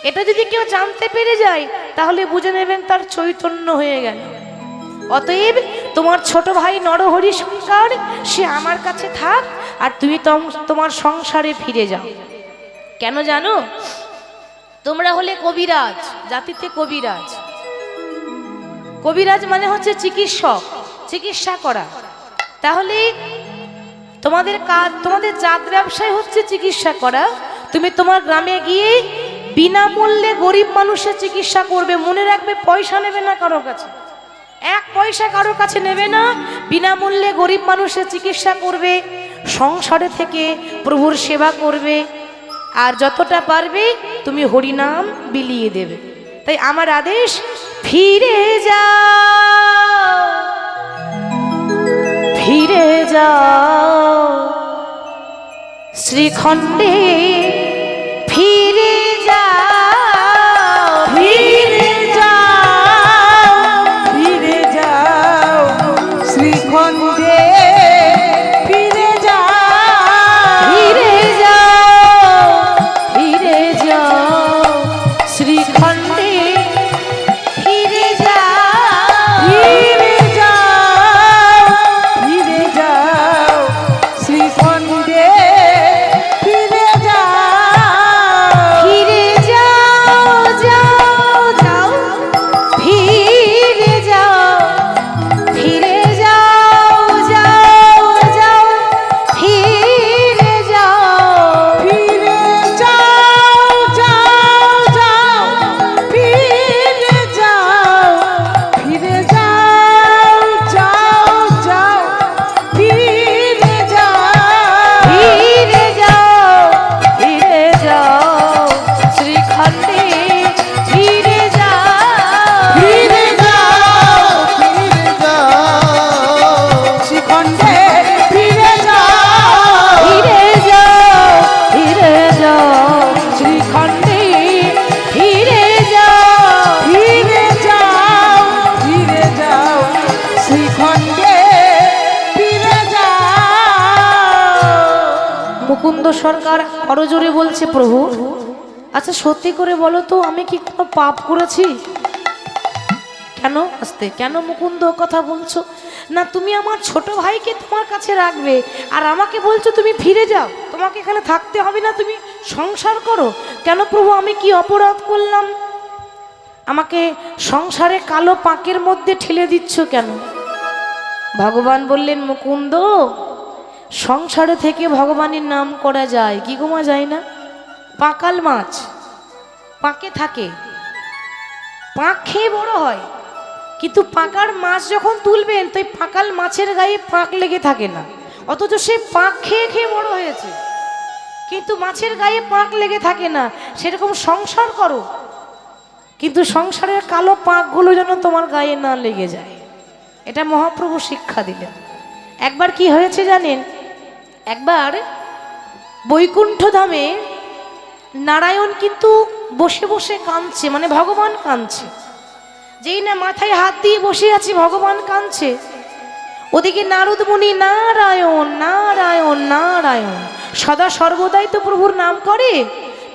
এটা যদি কেউ জানতে পেরে যায় তাহলে বুঝে নেবেন তার চৈতন্য হয়ে গেল। অতএব তোমার ছোট ভাই নরহরি শঙ্কর সে আমার কাছে থাক, আর তুমি তোমার সংসারে ফিরে যাও। কেন জানো? তোমরা হলে কবিরাজ, জাতিতে কবিরাজ। কবিরাজ মানে হচ্ছে চিকিৎসক, চিকিৎসা করা। তাহলে তোমাদের কাজ, তোমাদের জাত ব্যবসায় হচ্ছে চিকিৎসা করা। তুমি তোমার গ্রামে গিয়ে বিনামূল্যে গরিব মানুষের চিকিৎসা করবে। মনে রাখবে, পয়সা নেবে না কারোর কাছে, 1 পয়সা কারোর কাছে নেবে না। বিনামূল্যে গরিব মানুষের চিকিৎসা করবে, সংসারে থেকে প্রভুর সেবা করবে, আর যতটা পারবে তুমি হরিনাম বিলিয়ে দেবে। তাই আমার আদেশ, ফিরে যাও ফিরে যাও শ্রীখণ্ডে ফিরে যাও ফিরে যাও ফিরে যাও শ্রীখণ্ডে ফিরে যাও ফিরে যাও ফিরে যাও শ্রীখণ্ডে ফিরে যাও ফিরে যাও ফিরে যাও শ্রীখণ্ডে ফিরে যাও ফিরে যাও যাও যাও ফিরে যাও ফিরে যাও যাও যাও ফিরে যাও ফিরে যাও যাও যাও ফিরে যাও ফিরে যাও যাও যাও ফিরে যাও ফিরে যাও ফিরে যাও শ্রীখণ্ডে ফিরে যাও ফিরে যাও ফিরে যাও শ্রীখণ্ডে ফিরে যাও ফিরে যাও ফিরে যাও শ্রীখণ্ডে ফিরে যাও ফিরে যাও ফিরে যাও শ্রীখণ্ডে ফিরে যাও মুকুন্দ সরকার করজোরে বলছে, প্রভু আচ্ছা সত্যি করে বলো তো আমি কি কোনো পাপ করেছি? কেন আস্তে কেন মুকুন্দ কথা বলছো না? তুমি আমার ছোট ভাইকে তোমার কাছে রাখবে আর আমাকে বলছো তুমি ফিরে যাও, তোমাকে এখানে থাকতে হবে না, তুমি সংসার করো। কেন প্রভু আমি কি অপরাধ করলাম? আমাকে সংসারে কালো পাঁকের মধ্যে ঠেলে দিচ্ছ কেন? ভগবান বললেন, মুকুন্দ সংসারে থেকে ভগবানের নাম করা যায় কি গোমা যায় না? পাকাল মাছ পাকে থাকে, পাক খেয়ে বড় হয়, কিন্তু পাকার মাছ যখন তুলবেন তো পাকাল মাছের গায়ে পাক লেগে থাকে না, অথচ সে পাক খেয়ে খেয়ে বড় হয়েছে, কিন্তু মাছের গায়ে পাক লেগে থাকে না। সেরকম সংসার করো, কিন্তু সংসারের কালো পাকগুলো যেন তোমার গায়ে না লেগে যায়। এটা মহাপ্রভু শিক্ষা দিলেন। একবার কি হয়েছে জানেন? একবার বৈকুণ্ঠ ধামে নারায়ণ কিন্তু বসে বসে কাঁদছে, মানে ভগবান কাঁদছে। যেই না মাথায় হাত দিয়ে বসে আছে ভগবান কাঁদছে, ওদিকে নারদ মুনি নারায়ণ নারায়ণ নারায়ণ সদা সর্বদাই তো প্রভুর নাম করে।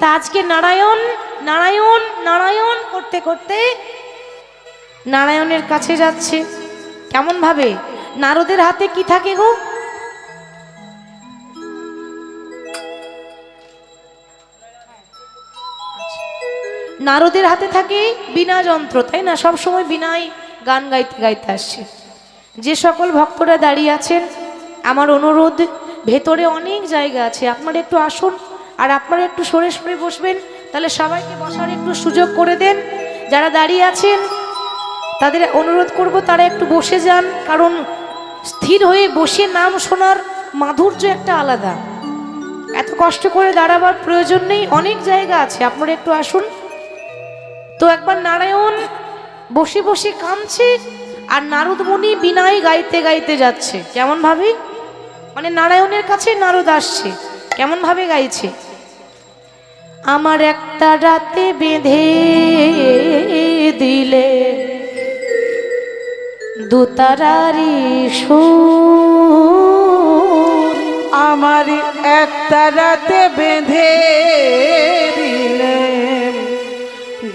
তা আজকে নারায়ণ নারায়ণ নারায়ণ করতে করতে নারায়ণের কাছে যাচ্ছে। কেমন ভাবে? নারদের হাতে কি থাকে গো? নারদের হাতে থাকে বীণা যন্ত্র, তাই না? সব সময় বীণাই গান গাইতে গাইতে আসছে। যে সকল ভক্তরা দাঁড়িয়ে আছেন, আমার অনুরোধ, ভেতরে অনেক জায়গা আছে, আপনারা একটু আসুন আর আপনারা একটু সরে সরে বসবেন, তাহলে সবাইকে বসার একটু সুযোগ করে দেন। যারা দাঁড়িয়ে আছেন তাদের অনুরোধ করব তারা একটু বসে যান, কারণ স্থির হয়ে বসে নাম শোনার মাধুর্য একটা আলাদা। এত কষ্ট করে দাঁড়াবার প্রয়োজন নেই, অনেক জায়গা আছে, আপনারা একটু আসুন। তো একবার নারায়ণ বসে বসে কাঁদছে আর নারদ মুনি বিনায় গাইতে গাইতে যাচ্ছে। কেমন ভাবে? মানে নারায়ণের কাছে নারদ আসছে, কেমন ভাবে গাইছে? আমার একটা রাতে বেঁধে দিলে দুতারারি সুর, আমার একটা রাতে বেঁধে দিলে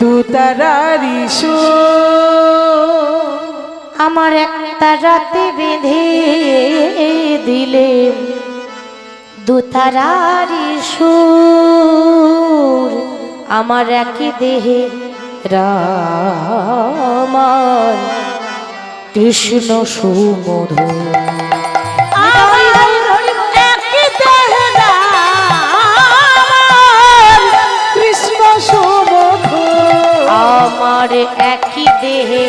দুতারারি সুর, আমার একটা রাতে বেঁধে দিলে দুতারারি সুর, আমার একই দেহে রাম কৃষ্ণ সুমধুর। কৃষ্ণ সুমধুর, আমার একই দেহে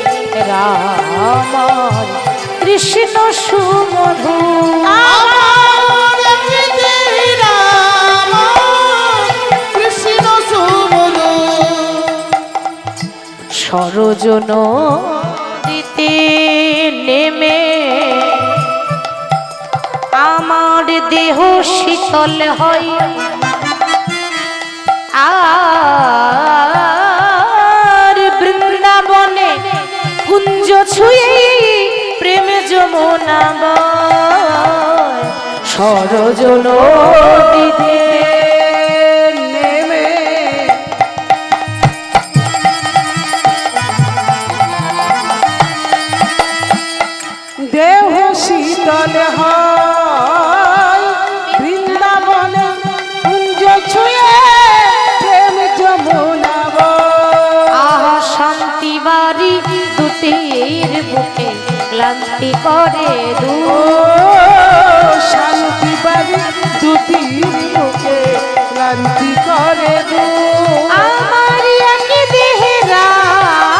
রাম কৃষ্ণ সুমধুর। আমার একটি রাম কৃষ্ণ সুমধুর। সরজন দিতে নেমে আমার দেহ শীতল হয় আর বৃন্দাবনে কুঞ্জ ছুঁয়ে প্রেম যমুনা বয় সরজল দিতে নেমে দেহ শীতল হয় বৃন্দাবনে কুঞ্জ ছুঁয়ে প্রেম যমুনা বয়। আহা শান্তি বাড়ি দুটির বুকে ক্লান্তি করে ও শান্তি বাড়ি দুটি বুকে ক্লান্তি করে আমার একই দেহে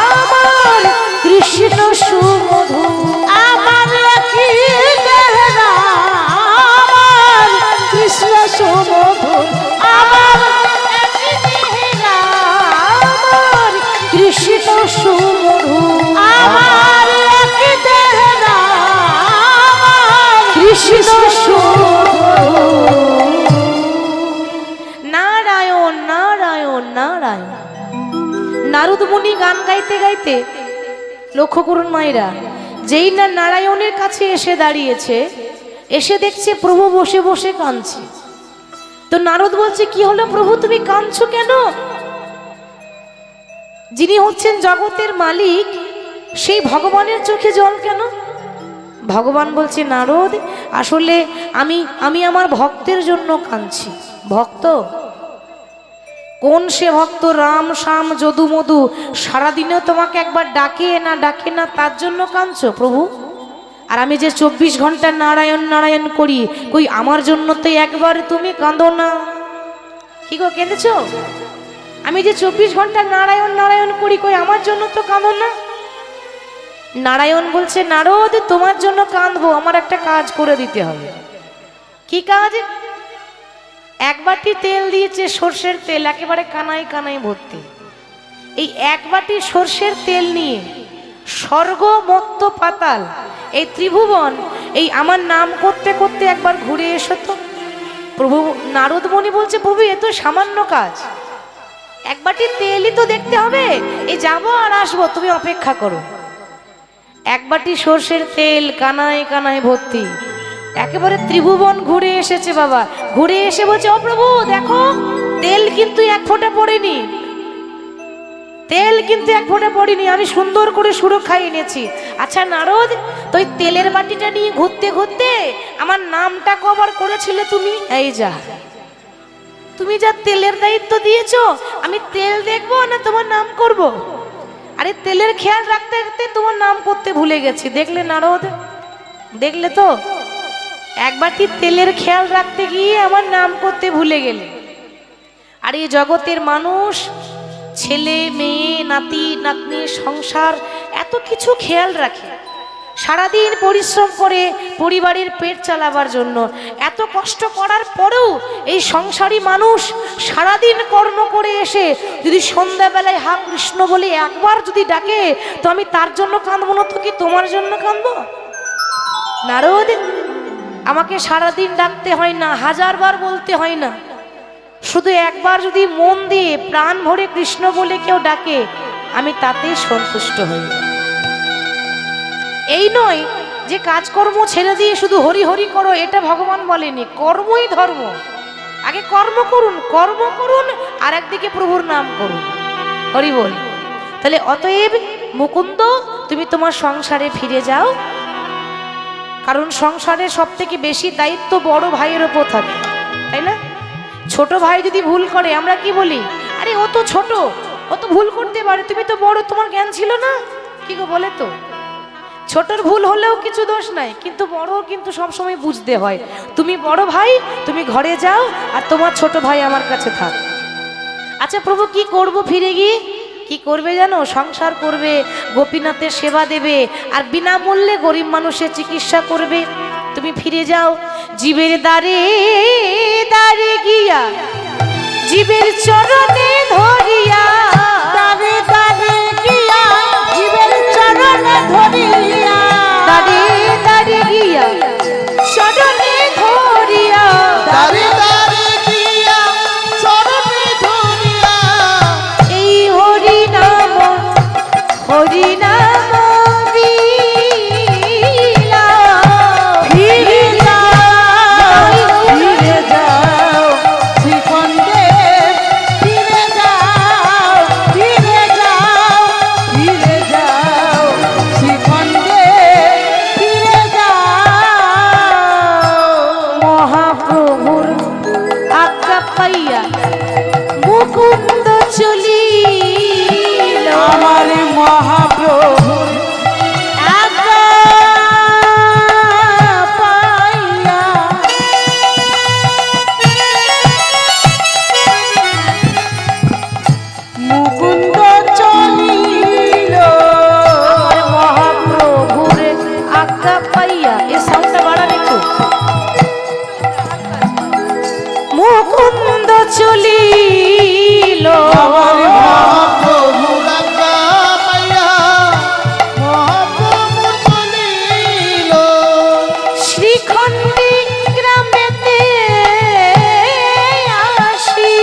আমার কৃষ্ণ সুমধু আমার কি দেহরা আমার কৃষ্ণ সুমধুর আমার একই দেহে আমার কৃষ্ণ সুমধু আমার কি দেহরা আমার কৃষ্ণ সুমধু নারায়ণ নারায়ণ নারায়ণ। নারদ মুনি গান গাইতে গাইতে, লক্ষ্য করুন মায়েরা, যেই না নারায়ণের কাছে এসে দাঁড়িয়েছে, এসে দেখছে প্রভু বসে বসে কাঁদছে। তো নারদ বলছে, কি হলো প্রভু, তুমি কাঁদছো কেন? যিনি হচ্ছেন জগতের মালিক, সেই ভগবানের চোখে জল কেন? ভগবান বলছে, নারদ, আসলে আমি আমার ভক্তের জন্য কাঁদছি। ভক্ত কোন সে ভক্ত? রাম শ্যাম যদু মধু সারাদিনেও তোমাকে একবার ডাকে না ডাকে না, তার জন্য কাঁদছো প্রভু? আর আমি যে 24 ঘন্টা নারায়ণ নারায়ণ করি, কই আমার জন্য তো একবার তুমি কাঁদো না? কি গো, কেঁদেছো? আমি যে 24 ঘন্টা নারায়ণ নারায়ণ করি, কই আমার জন্য তো কাঁদো না? নারায়ণ বলছে, নারদ, তোমার জন্য কাঁদবো, আমার একটা কাজ করে দিতে হবে। কি কাজ? এক বাটি তেল দিয়েছে, সর্ষের তেল, একেবারে কানায় কানায় ভর্তি। এই এক বাটি সর্ষের তেল নিয়ে স্বর্গ মত্ত পাতাল এই ত্রিভুবন এই আমার নাম করতে করতে একবার ঘুরে এসো তো। প্রভু নারদ মুনি বলছে, প্রভু এ তো সামান্য কাজ, এক বাটি তেলই তো দেখতে হবে, এই যাবো আর আসবো, তুমি অপেক্ষা করো। এক বাটি সর্ষের তেল কানায় কানায় ভর্তি, একেবারে ত্রিভুবন ঘুরে এসেছে বাবা। ঘুরে এসে বলছে, ও প্রভু দেখো, তেল কিন্তু এক ফোঁটা পড়েনি, তেল কিন্তু এক ফোঁটা পড়েনি, আমি সুন্দর করে সুরক্ষায় এনেছি। আচ্ছা নারদ, তো ওই তেলের বাটিটা নিয়ে ঘুরতে ঘুরতে আমার নামটা কভার করেছিলে তুমি? এই যা, তুমি যা তেলের দায়িত্ব দিয়েছো, আমি তেল দেখবো না তোমার নাম করব? আরে তেলের খেয়াল রাখতে রাখতে তোমার নাম করতে ভুলে গেছি। দেখলে নারদ, দেখলে তো, এক বাটি তেলের খেয়াল রাখতে গিয়ে আমার নাম করতে ভুলে গেলে। আর এই জগতের মানুষ, ছেলে মেয়ে নাতি নাতনি সংসার এত কিছু খেয়াল রাখে, সারাদিন পরিশ্রম করে পরিবারের পেট চালাবার জন্য, এত কষ্ট করার পরেও এই সংসারী মানুষ সারাদিন কর্ম করে এসে যদি সন্ধ্যাবেলায় হা কৃষ্ণ বলে একবার যদি ডাকে, তো আমি তার জন্য কাঁদবো না তো কি তোমার জন্য কাঁদবো? নারদ, আমাকে সারাদিন ডাকতে হয় না, 1000 বার বলতে হয় না, শুধু একবার যদি মন দিয়ে প্রাণ ভরে কৃষ্ণ বলে কেউ ডাকে, আমি তাতেই সন্তুষ্ট হই। এই নয় যে কাজকর্ম ছেড়ে দিয়ে শুধু হরি হরি করো, এটা ভগবান বলেনি। কর্মই ধর্ম, আগে কর্ম করুন, কর্ম করুন, আর একদিকে প্রভুর নাম করুন, হরি বল। তাহলে অতএব মুকুন্দ, তুমি তোমার সংসারে ফিরে যাও, কারণ সংসারে সব থেকে বেশি দায়িত্ব বড় ভাইয়ের ওপর থাকে, তাই না? ছোট ভাই যদি ভুল করে আমরা কি বলি? আরে ও তো ছোট, ও তো ভুল করতে পারে, তুমি তো বড়, তোমার জ্ঞান ছিল না, কি গো বলে তো? ছোটর ভুল হলেও কিছু দোষ নাই, কিন্তু বড় কিন্তু সবসময় বুঝতে হয়। তুমি বড় ভাই, তুমি ঘরে যাও, আর তোমার ছোট ভাই আমার কাছে থাক। আচ্ছা প্রভু, কি করব ফিরে গিয়ে? কি করবে জানো? সংসার করবে, গোপীনাথের সেবা দেবে, আর বিনামূল্যে গরিব মানুষের চিকিৎসা করবে। তুমি ফিরে যাও, জীবের দ্বারে দ্বারে গিয়া জীবের চরণে ধরিয়া, দাঁড়ে দাঁড়ে গিয়া জীবের চরণে ধরিয়া, দ্বারে দ্বারে গিয়া চরণে ধরিয়া পাইয়া মুকুন্দ চলিল আমার মহাপ্রভু আজ্ঞা পাইয়া মুকুন্দ চলিল আমার মহাপ্রভুর আজ্ঞা পাইয়া এ সাউন্ডটা বাড়ান একটু মুকুন্দ চলিল আমার মহাপ্রভুর আজ্ঞা পাইয়া মহাপ্রভু চলিল। শ্রীখণ্ডী গ্রামেতে আসি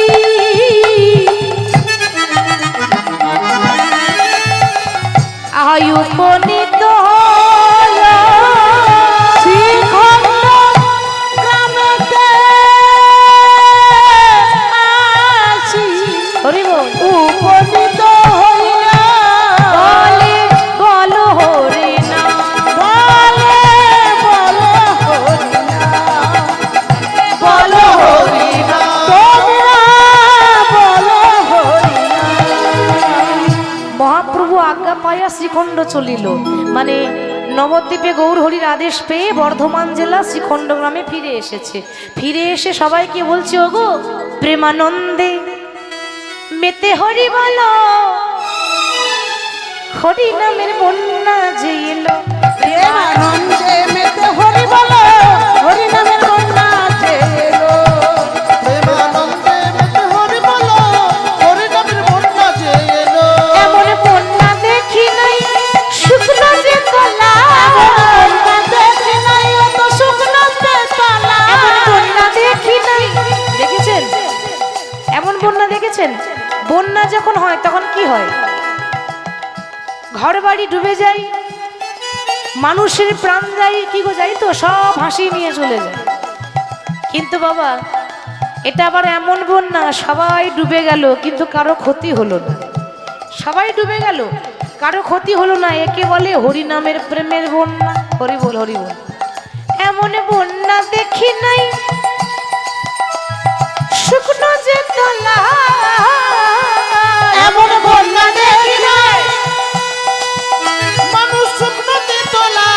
আয়ুপনিত হল শ্রীখণ্ড গ্রামেতে আসি হরি বল উপনীত হইয়া বলে বলো হরি না বলে বলে হরি নাম। বলো হরি না তোমরা বলো হরি নাম। মহাপ্রভু আজ্ঞা পাইয়া শ্রীখণ্ড চলিল মানে নবদ্বীপে গৌর হরির আদেশ পেয়ে বর্ধমান জেলা শ্রীখণ্ড গ্রামে ফিরে এসেছে। ফিরে এসে সবাইকে বলছে ওগো প্রেমানন্দে মেতে হরি বলো হরি নামের বন্যা যে এলো প্রেমানন্দে মেতে হরি বলো হরি নামের বন্যা আছে এলো। প্রেমানন্দে মেতে হরি বলো হরি নামের বন্যা যে এলো। এমন বন্যা দেখি নাই শুকনো যে তলা বন্যা দেখি নাই অত শুকনো তেতলা। এমন বন্যা দেখি নাই দেখেছেন এমন বন্যা দেখেছেন বন্যা যখন হয় তখন কি হয় ঘর বাড়ি ডুবে যায় মানুষের প্রাণ যায় কি গো যাই তো সব হাসি নিয়ে চলে যায় কিন্তু বাবা এটা আবার এমন বন্যা সবাই ডুবে গেল কিন্তু কারো ক্ষতি হলো না সবাই ডুবে গেল কারো ক্ষতি হলো না একে বলে হরি নামের প্রেমের বন্যা হরি বল হরি বল এমন বন্যা দেখি নাই শুকনো যে তলা এমন বন্যা দেখি নাই মানুষ শুকনোতে তোলা।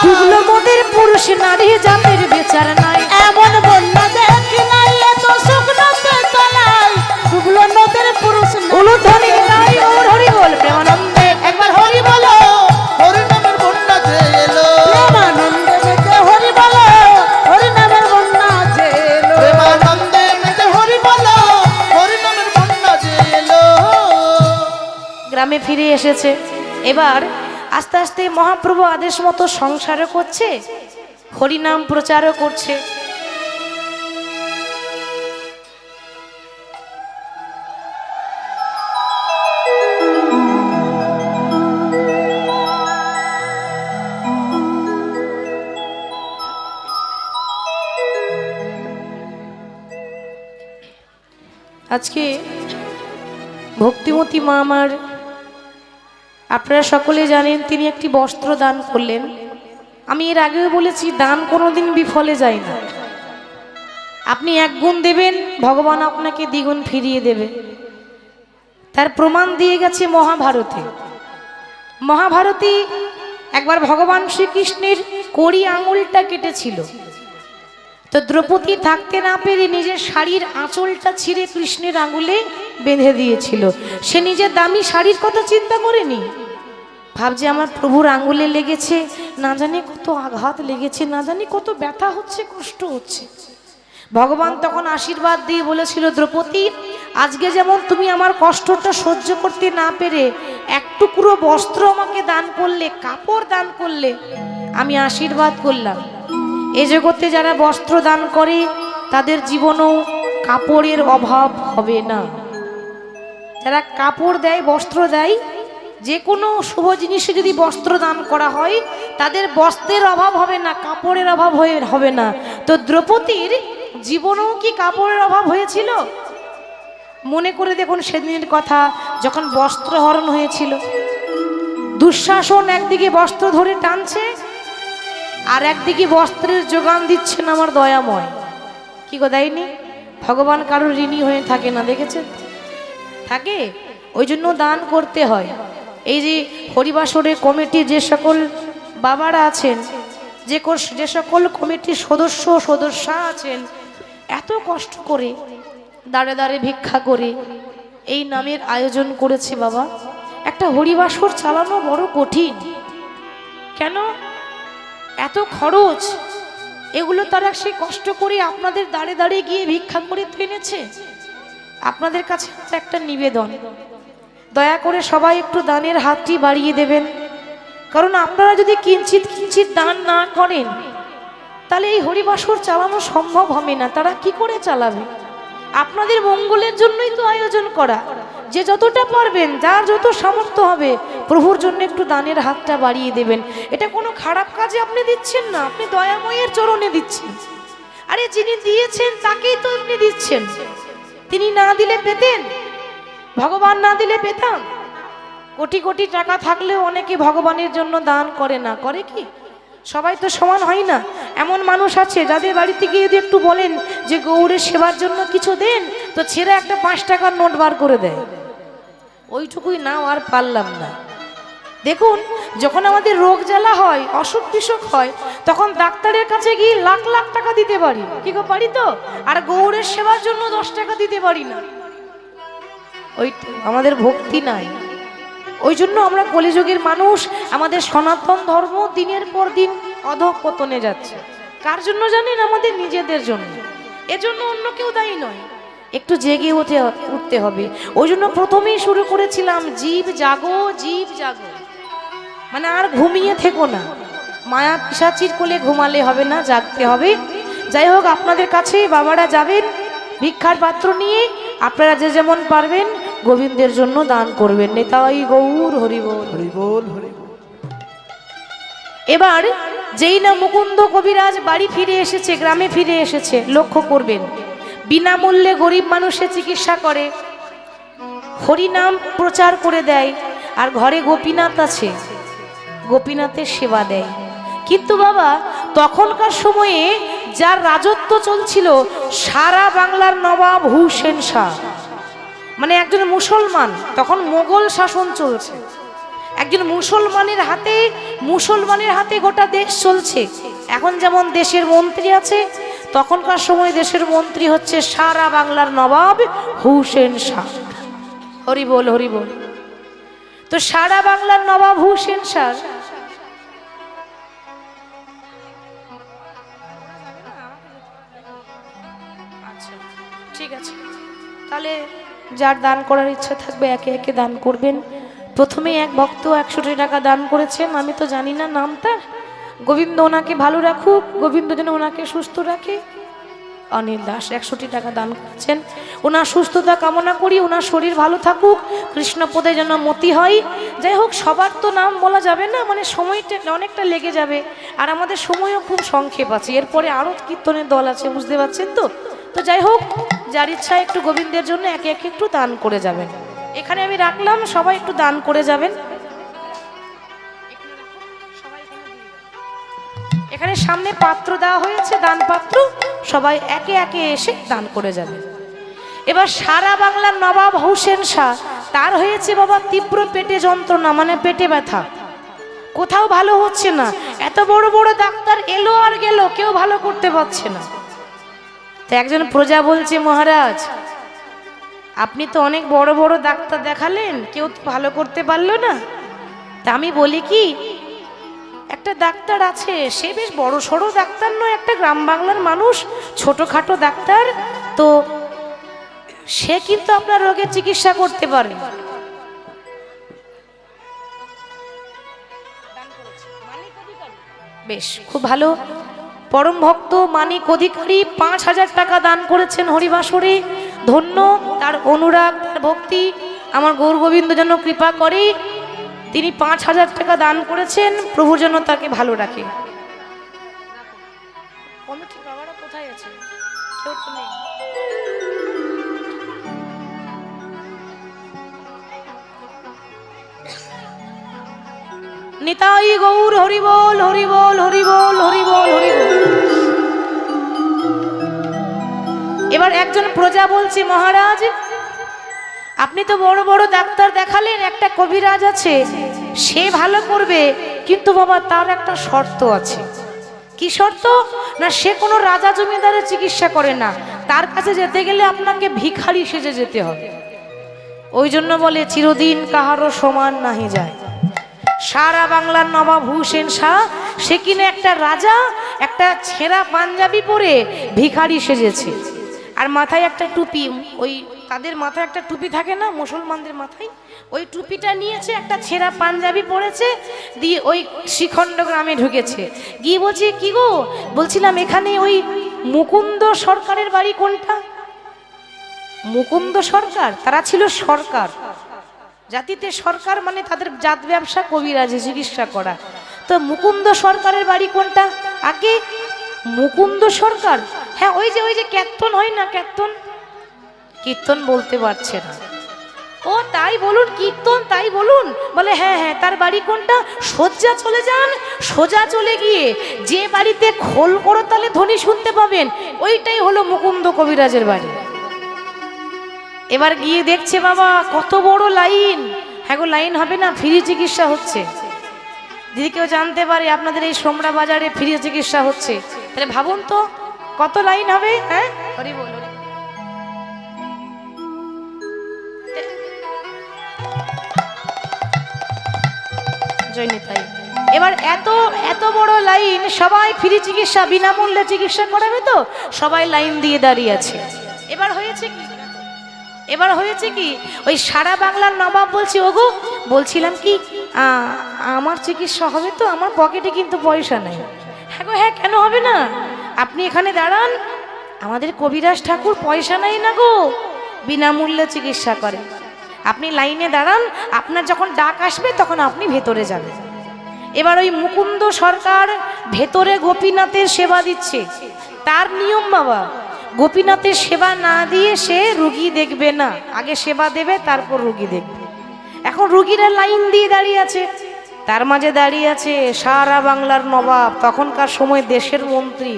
ডুবলো মোদের পুরুষ নারী জাতের বিচার নাই এমন বন্যা দেখি নাই এত শুকনো তেতলায় ডুবলো নদের পুরুষ না। উলুধ্বনি গাই ওর হরি বল প্রেমানন্দে একবার হরি বলো হরি নামের বন্যা যে এলো। প্রেমানন্দে মেতে হরি বলো হরি নামের বন্যা আছে এলো। প্রেমানন্দে মেতে হরি বলো হরি নামের বন্যা যে এলো। গ্রামে ফিরে এসেছে এবার আস্তে আস্তে মহাপ্রভু আদেশ মতো সংসারও করছে হরিনাম প্রচারও করছে আজকে ভক্তিমতী মা আমার আপনারা সকলে জানেন তিনি একটি বস্ত্র দান করলেন আমি এর আগেও বলেছি দান কোনোদিন বিফলে যায় না আপনি এক গুণ দেবেন ভগবান আপনাকে দ্বিগুণ ফিরিয়ে দেবে তার প্রমাণ দিয়ে গেছে মহাভারতে মহাভারতী একবার ভগবান শ্রীকৃষ্ণের কড়ি আঙুলটা কেটেছিল তো দ্রৌপদী থাকতে না পেরে নিজের শাড়ির আঁচলটা ছিঁড়ে কৃষ্ণের আঙুলে বেঁধে দিয়েছিল সে নিজের দামি শাড়ির কথা চিন্তা করেনি ভাবছে আমার প্রভুর আঙুলে লেগেছে না জানি কত আঘাত লেগেছে না জানি কত ব্যথা হচ্ছে কষ্ট হচ্ছে ভগবান তখন আশীর্বাদ দিয়ে বলেছিল দ্রৌপদী আজকে যেমন তুমি আমার কষ্টটা সহ্য করতে না পেরে এক টুকরো বস্ত্র আমাকে দান করলে কাপড় দান করলে আমি আশীর্বাদ করলাম এ জগতে যারা বস্ত্র দান করে তাদের জীবনেও কাপড়ের অভাব হবে না যারা কাপড় দেয় বস্ত্র দেয় যে কোনো শুভ জিনিসে যদি বস্ত্র দান করা হয় তাদের বস্ত্রের অভাব হবে না কাপড়ের অভাব হবে না তো দ্রৌপদীর জীবনেও কি কাপড়ের অভাব হয়েছিল মনে করে দেখুন সেদিনের কথা যখন বস্ত্র হরণ হয়েছিল দুঃশাসন একদিকে বস্ত্র ধরে টানছে আর একদিকে বস্ত্রের যোগান দিচ্ছেন আমার দয়াময় কি গো দেয়নি ভগবান কারোর ঋণী হয়ে থাকে না, দেখেছেন? থাকে, ওই জন্য দান করতে হয়। এই যে হরিবাসরের কমিটির যে সকল বাবারা আছেন, যে সকল কমিটির সদস্যা আছেন, এত কষ্ট করে দাঁড়ে দাঁড়ে ভিক্ষা করে এই নামের আয়োজন করেছে বাবা। একটা হরিবাসর চালানো বড় কঠিন। কেন? এত খরচ, এগুলো তারা সে কষ্ট করে আপনাদের দাঁড়ে দাঁড়িয়ে গিয়ে ভিক্ষা করে এনেছে। আপনাদের কাছে একটা নিবেদন, দয়া করে সবাই একটু দানের হাতটি বাড়িয়ে দেবেন। কারণ আপনারা যদি কিঞ্চিত কিঞ্চিত দান না করেন, তাহলে এই হরিবাসর চালানো সম্ভব হবে না। তারা কি করে চালাবে? আপনাদের মঙ্গলের জন্যই তো আয়োজন করা। যে যতটা পারবেন, যার যত সামর্থ্য হবে, প্রভুর জন্য একটু দানের হাতটা বাড়িয়ে দেবেন। এটা কোনো খারাপ কাজে আপনি দিচ্ছেন না, আপনি দয়াময়ের চরণে দিচ্ছেন। আরে যিনি দিয়েছেন তাকেই তো আপনি দিচ্ছেন। তিনি না দিলে পেতেন? ভগবান না দিলে পেতাম? কোটি কোটি টাকা থাকলেও অনেকে ভগবানের জন্য দান করে না, করে কি? সবাই তো সমান হয় না। এমন মানুষ আছে যাদের বাড়িতে গিয়ে যদি একটু বলেন যে গৌড়ের সেবার জন্য কিছু দেন, তো ছেড়ে একটা 5 টাকার নোট বার করে দেয়। ওইটুকুই নাও, আর পারলাম না। দেখুন, যখন আমাদের রোগ জ্বালা হয়, অসুখ বিসুখ হয়, তখন ডাক্তারের কাছে গিয়ে লাখ লাখ টাকা দিতে পারি, কি গো পারি তো? আর গৌড়ের সেবার জন্য 10 টাকা দিতে পারি না। ওই আমাদের ভক্তি নাই। ওই জন্য আমরা কলিযুগের মানুষ, আমাদের সনাতন ধর্ম দিনের পর দিন অধঃপতনে যাচ্ছে। কার জন্য জানেন? আমাদের নিজেদের জন্য। এজন্য অন্য কেউ দায়ী নয়। একটু জেগে উঠতে হবে। ওই জন্য প্রথমেই শুরু করেছিলাম, জীব জাগো, জীব জাগো, মানে আর ঘুমিয়ে থেকো না। মায়া পিশাচির কোলে ঘুমালে হবে না, জাগতে হবে। যাই হোক, আপনাদের কাছে বাবারা যাবেন ভিক্ষার পাত্র নিয়ে, আপনারা যে যেমন পারবেন গোবিন্দের জন্য দান করবেন। নেতাই গৌর হরিবোল হরিবোল হরিবোল। এবার যেই না মুকুন্দ কবিরাজ বাড়ি ফিরে এসেছে, গ্রামে ফিরে এসেছে, লক্ষ্য করবেন বিনামূল্যে গরিব মানুষের চিকিৎসা করে, হরিনাম প্রচার করে দেয়, আর ঘরে গোপীনাথ আছে, গোপীনাথের সেবা দেয়। কিন্তু বাবা, তখনকার সময়ে যার রাজত্ব চলছিল, সারা বাংলার নবাব হুসেন শাহ, মানে একজন মুসলমান, তখন মোগল শাসন চলছে, একজন মুসলমানের হাতে গোটা দেশ চলছে। এখন যেমন দেশের মন্ত্রী আছে, তখনকার সময় দেশের মন্ত্রী হচ্ছে সারা বাংলার নবাব হুসেন শাহ। হরি বল হরি বল। তো সারা বাংলার নবাব হুসেন শাহ আচ্ছা ঠিক আছে, তাহলে যার দান করার ইচ্ছা থাকবে একে একে দান করবেন। প্রথমে এক ভক্ত 100 টাকা দান করেছেন, আমি তো জানি না নামটা। গোবিন্দ ওনাকে ভালো রাখুক, গোবিন্দ যেন ওনাকে সুস্থ রাখে। অনিল দাস 100 টাকা দান করেছেন, ওনার সুস্থতা কামনা করি, ওনার শরীর ভালো থাকুক, কৃষ্ণপদে যেন মতি হয়। যাই হোক, সবার তো নাম বলা যাবে না, মানে সময়টা অনেকটা লেগে যাবে, আর আমাদের সময়ও খুব সংক্ষেপ আছে। এরপরে আরও কীর্তনের দল আছে, বুঝতে পারছেন তো? তো যাই হোক, যার ইচ্ছা একটু গোবিন্দের জন্য একে একে একটু দান করে যাবেন। এখানে আমি রাখলাম, সবাই একটু দান করে যাবেন। এখানে সামনে পাত্র দেওয়া হয়েছে, দান পাত্র, সবাই একে একে এসে দান করে যাবে। এবার সারা বাংলার নবাব হুসেন শাহ, তার হয়েছে বাবা তীব্র পেটে যন্ত্রণা, মানে পেটে ব্যথা, কোথাও ভালো হচ্ছে না। এত বড় বড় ডাক্তার এলো আর গেল, কেউ ভালো করতে পারছে না। তো একজন প্রজা বলছে, মহারাজ আপনি তো অনেক বড় বড় ডাক্তার দেখালেন, কেউ তো ভালো করতে পারলো না। তা আমি বলি কি, একটা ডাক্তার আছে, সে বেশ বড় সড়ো ডাক্তার নয়, একটা গ্রাম বাংলার মানুষ, ছোটখাটো ডাক্তার, তো সে কিন্তু আপনার রোগের চিকিৎসা করতে পারে। বেশ, খুব ভালো। পরম ভক্ত মানিক অধিকারী 5000 টাকা দান করেছেন হরিবাসরে। ধন্য তার অনুরাগ, তার ভক্তি, আমার গৌর গোবিন্দ যেন কৃপা করে। তিনি 5000 টাকা দান করেছেন, প্রভু যেন তাকে ভালো রাখে। কোথায় আছে? কেউ তো নেই। নিতাই গৌর হরিবোল হরিবোল হরিবোল হরিবোল হরিবোল। এবার একজন প্রজা বলছে, মহারাজ আপনি তো বড় বড় ডাক্তার দেখালেন, একটা কবিরাজ আছে সে ভালো করবে, কিন্তু বাবা তার একটা শর্ত আছে। কি শর্ত? না, সে কোনো রাজা জমিদারের চিকিৎসা করে না, তার কাছে যেতে গেলে আপনাকে ভিখারি সেজে যেতে হবে। ওই জন্য বলে চিরদিন কাহারও সমান নাহি যায়। সারা বাংলার নবাব হুসেন শাহ সে কিনে একটা রাজা একটা ছেঁড়া পাঞ্জাবি পরে ভিখারি সেজেছে, আর মাথায় একটা টুপি, ওই তাদের মাথায় একটা টুপি থাকে না মুসলমানদের মাথায়, ওই টুপিটা নিয়েছে, একটা ছেঁড়া পাঞ্জাবি পরেছে, দিয়ে ওই শ্রীখণ্ড গ্রামে ঢুকেছে। গিয়ে বলছে, কি গো, বলছিলাম এখানে ওই মুকুন্দ সরকারের বাড়ি কোনটা? মুকুন্দ সরকার, তারা ছিল সরকার জাতিতে, সরকার মানে তাদের জাত ব্যবসা কবিরাজি চিকিৎসা করা। তো মুকুন্দ সরকারের বাড়ি কোনটা? আগে মুকুন্দ সরকার, হ্যাঁ ওই যে কীর্তন হয় না, কীর্তন বলতে পারছে না। ও তাই বলুন, কীর্তন তাই বলুন। বলে হ্যাঁ হ্যাঁ, তার বাড়ি কোনটা? সোজা চলে যান, সোজা চলে গিয়ে যে বাড়িতে খোল করতালে ধ্বনি শুনতে পাবেন, ওইটাই হলো মুকুন্দ কবিরাজের বাড়ি। এবার গিয়ে দেখছে বাবা কত বড় লাইন। হ্যাঁ গো, লাইন হবে না, ফ্রি চিকিৎসা হচ্ছে। যদি কেউ জানতে পারে আপনাদের এই সোমরা বাজারে ফ্রি চিকিৎসা হচ্ছে, তাহলে ভাবুন তো কত লাইন হবে। হ্যাঁ, হরি বল। জয়নিতাই। এবার এত এত বড় লাইন, সবাই ফ্রি চিকিৎসা, বিনামূল্যে চিকিৎসা করাবে, তো সবাই লাইন দিয়ে দাঁড়িয়ে আছে। এবার হয়েছে কি, ওই সারা বাংলার নবাব বলছে, ওগো বলছিলাম কি আমার চিকিৎসা হবে তো, আমার পকেটে কিন্তু পয়সা নেই। হ্যাঁ গো হ্যাঁ, কেন হবে না, আপনি এখানে দাঁড়ান, আমাদের কবিরাজ ঠাকুর পয়সা নেই না গো, বিনামূল্যে চিকিৎসা করে। আপনি লাইনে দাঁড়ান, আপনার যখন ডাক আসবে তখন আপনি ভেতরে যাবেন। এবার ওই মুকুন্দ সরকার ভেতরে গোপীনাথের সেবা দিচ্ছে, তার নিয়ম বাবা, গোপীনাথের সেবা না দিয়ে সে রুগী দেখবে না, আগে সেবা দেবে তারপর রুগী দেখবে। এখন রুগীরা লাইন দিয়ে দাঁড়িয়ে আছে, তার মাঝে দাঁড়িয়ে আছে সারা বাংলার নবাব, তখনকার সময় দেশের মন্ত্রী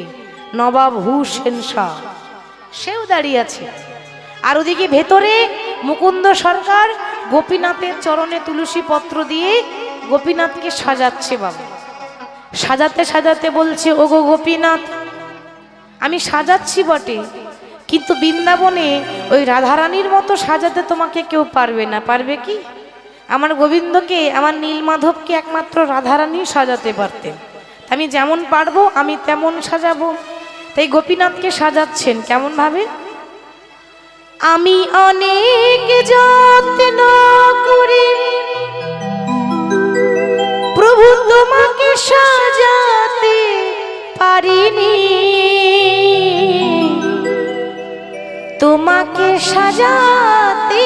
নবাব হুসেন শাহ, সেও দাঁড়িয়ে আছে। আর ওদিকে ভেতরে মুকুন্দ সরকার গোপীনাথের চরণে তুলসী পত্র দিয়ে গোপীনাথকে সাজাচ্ছে বাবা। সাজাতে সাজাতে বলছে, ওগো গোপীনাথ, আমি সাজাচ্ছি বটে, কিন্তু বৃন্দাবনে ওই রাধারানীর মতো সাজাতে তোমাকে কেউ পারবে না। পারবে কি? আমার গোবিন্দকে, আমার নীলমাধবকে একমাত্র রাধারানী সাজাতে পারতেন। আমি যেমন পারবো আমি তেমন সাজাবো। তাই গোপীনাথকে সাজাচ্ছেন কেমন ভাবে? আমি অনেক যত্ন করি প্রভু তোমাকে সাজাতে পারিনি, তোমাকে সাজাতে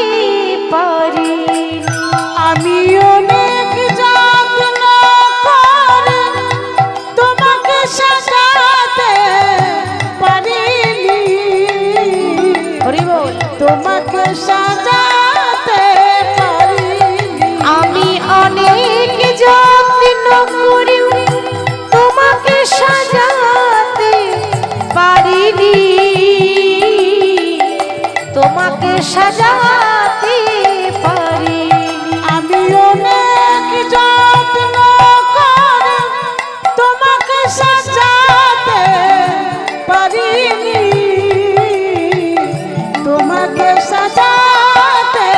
পারি। আমি অনেক যত্ন করে তোমাকে সাজাতে পারিনি, হরি বল। তোমাকে সাজাতে পারিনি। আমি অনেক যত্ন করি তোমাকে সাজাতে পারিনি, তোমাকে সাজাতে পারিনি। আমি অনেক যত্ন করে তোমাকে সাজাতে পারিনি, তোমাকে সাজাতে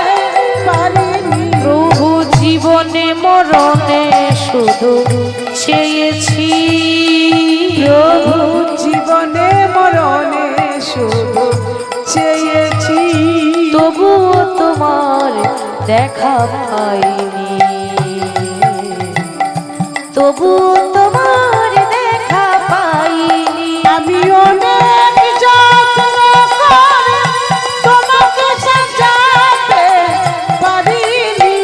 পারিনি। প্রভু জীবনে মরণে শুধু চেয়েছি, প্রভু জীবনে মরণে শুধু চেয়েছি, তবুও তোমার দেখা পাইনি, তবুও তোমার দেখা পাইনি। আমি অনেক যত্ন করে তোমাকে সাজাতে পারিনি,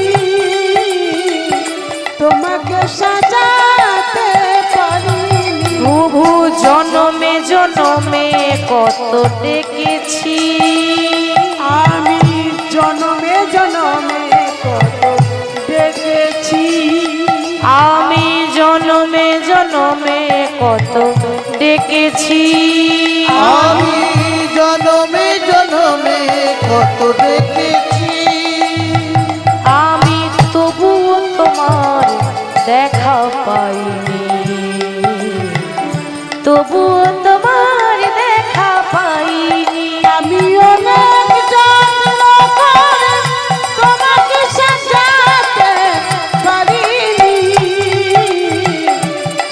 তোমাকে সাজাতে পারিনি। প্রভু জনমে জনমে কত ডেকেছি, আমি জনমে জনমে কত দেখেছি, আমি জনমে জনমে কত ডেকেছি, আমি জনমে কত দেখেছি, আমি তবুও তোমার দেখা পাইনি, তবুও তোমার দেখা পাইনি। আমি অনেক যত্ন করে তোমাকে সাজাতে পারিনি,